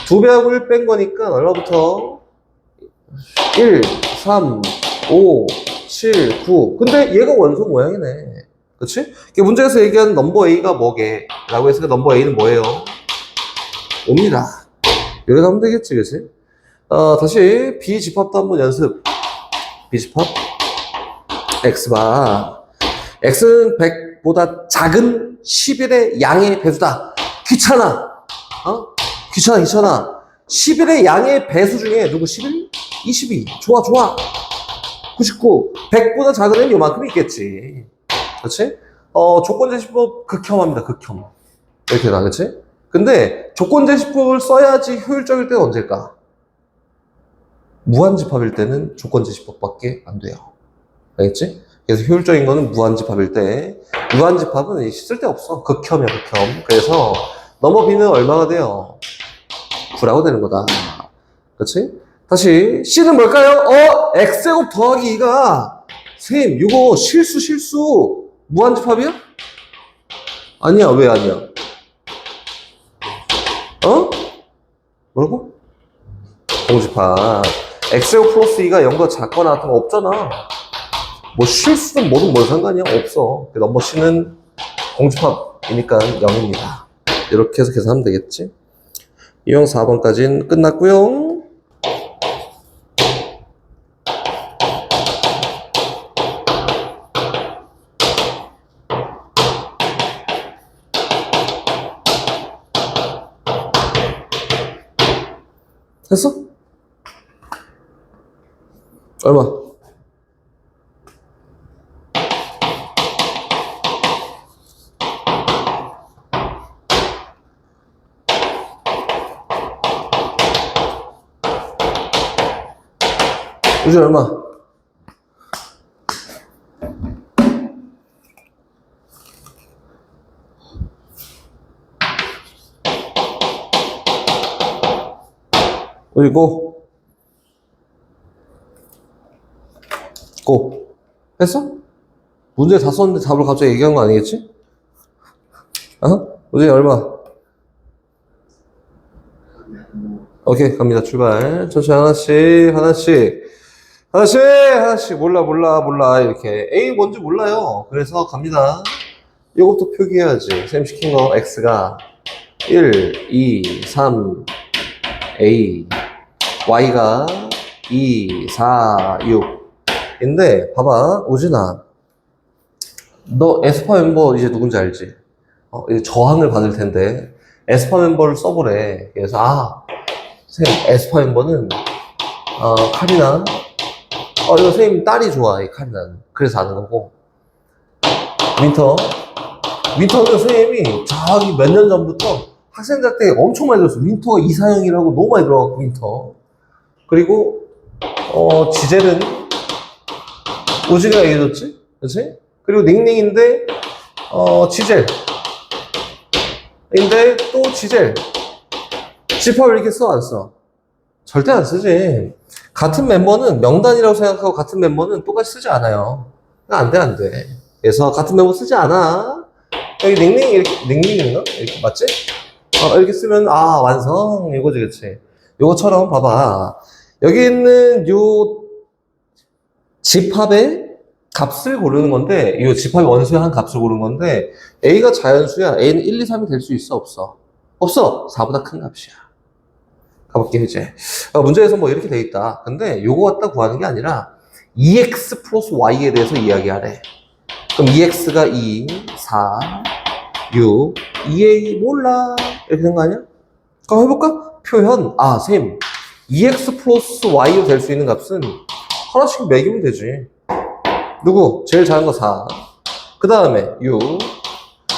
2배하고 1 뺀 거니까 얼마부터? 1, 3, 5, 7, 9. 근데 얘가 원소 모양이네. 그치? 문제에서 얘기한 넘버 A가 뭐게? 라고 했으니까 넘버 A는 뭐예요? 5입니다. 이렇게 하면 되겠지, 그치? 다시 B집합도 한번 연습. B집합. X바. X는 100보다 작은 11의 양의 배수다. 귀찮아. 귀찮아. 11의 양의 배수 중에 누구 11? 22. 좋아. 99. 100보다 작은 애는 요만큼 있겠지. 그렇지? 조건제시법 극혐합니다. 극혐. 이렇게 나, 그렇지? 근데 조건제시법을 써야지 효율적일 때는 언제일까? 무한집합일 때는 조건제시법밖에 안 돼요. 알겠지? 그래서 효율적인 거는 무한집합일 때, 무한집합은 쓸데없어. 극혐이야, 극혐. 그래서 넘버 B는 얼마가 돼요? 9라고 되는 거다. 그렇지? 다시 C는 뭘까요? X제곱 더하기 2가 선생님 이거 실수 무한집합이야? 아니야. 왜 아니야? 뭐라고? 공집합. x제곱 플러스 2가 0보다 작거나 같은 거 없잖아. 뭐 실수든 뭐든 뭘 상관이야? 없어. 넘버 C는 공집합이니까 0입니다. 이렇게 해서 계산하면 되겠지? 유형 4번까지는 끝났고요. 됐어? 얼마? 우진 얼마? 그리고 고 했어? 문제 다 썼는데 답을 갑자기 얘기한 거 아니겠지? 어? 우진 얼마? 오케이 갑니다. 출발. 천천히 하나씩 몰라 이렇게 A 뭔지 몰라요. 그래서 갑니다. 이것도 표기해야지. 쌤 시킨 거 X가 1, 2, 3 A Y가 2, 4, 6 인데 봐봐 우진아 너 에스파 멤버 이제 누군지 알지? 이제 저항을 받을 텐데 에스파 멤버를 써보래. 그래서 선생님 에스파 멤버는 카리나 이거 선생님 딸이 좋아해 카리나는. 그래서 아는 거고 윈터는 선생님이 저기 몇 년 전부터 학생들 때 엄청 많이 들었어. 윈터가 이사형이라고 너무 많이 들어갔고 윈터. 그리고 지젤은 우진이가 얘기해줬지? 그치? 그리고 닝닝인데 지젤 인데 또 지젤 집합을 이렇게 써 안 써? 절대 안 쓰지. 같은 멤버는 명단이라고 생각하고 같은 멤버는 똑같이 쓰지 않아요. 안 돼. 그래서 같은 멤버 쓰지 않아. 여기 닝닝 이렇게 닝닝인가? 이렇게 맞지? 이렇게 쓰면 완성 이거지 그치? 요거처럼 봐봐. 여기 있는 요 집합의 값을 고르는 건데 이 집합의 원수의 한 값을 고르는 건데 A가 자연수야. A는 1, 2, 3이 될 수 있어 없어? 없어. 4보다 큰 값이야. 가볼게 이제. 문제에서 뭐 이렇게 돼 있다. 근데 요거 갖다 구하는 게 아니라 EX 플러스 Y에 대해서 이야기하래. 그럼 EX가 2, 4, 6, 2A 몰라 이렇게 된 거 아니야? 그럼 해볼까? 표현 쌤 EX 플러스 Y로 될 수 있는 값은 하나씩 매기면 되지. 누구? 제일 작은 거 4. 그 다음에 6.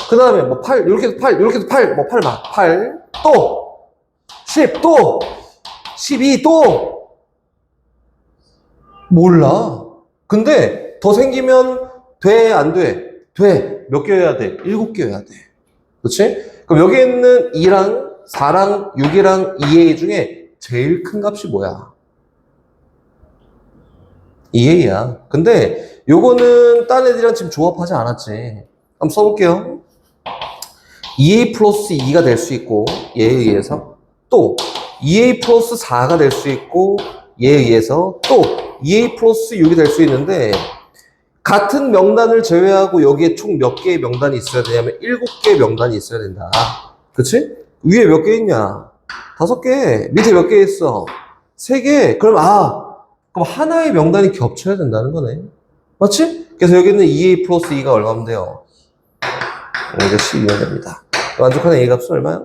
그 다음에 뭐 8. 이렇게 해도 8. 이렇게 해도 8. 뭐 8 봐. 8. 또 10. 또 12. 또 몰라. 근데 더 생기면 돼? 안 돼? 돼. 몇 개여야 돼? 7개여야 돼. 그렇지? 그럼 여기 있는 2랑 4랑 6이랑 2A 중에 제일 큰 값이 뭐야? 2A야. 근데 요거는 딴 애들이랑 지금 조합하지 않았지. 한번 써볼게요. 2A 플러스 2가 될 수 있고 얘에 의해서 또 2A 플러스 4가 될 수 있고 얘에 의해서 또 2A 플러스 6이 될 수 있는데 같은 명단을 제외하고 여기에 총 몇 개의 명단이 있어야 되냐면 7개의 명단이 있어야 된다. 그치? 위에 몇 개 있냐? 5개. 밑에 몇 개 있어? 3개. 그럼 하나의 명단이 겹쳐야 된다는 거네. 맞지? 그래서 여기는 2A 플러스 2가 얼마면 돼요? 이제 12면 됩니다. 만족하는 A 값은 얼마야?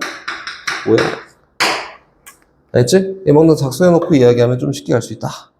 5야. 알겠지? 이 명단 작성해놓고 이야기하면 좀 쉽게 할 수 있다.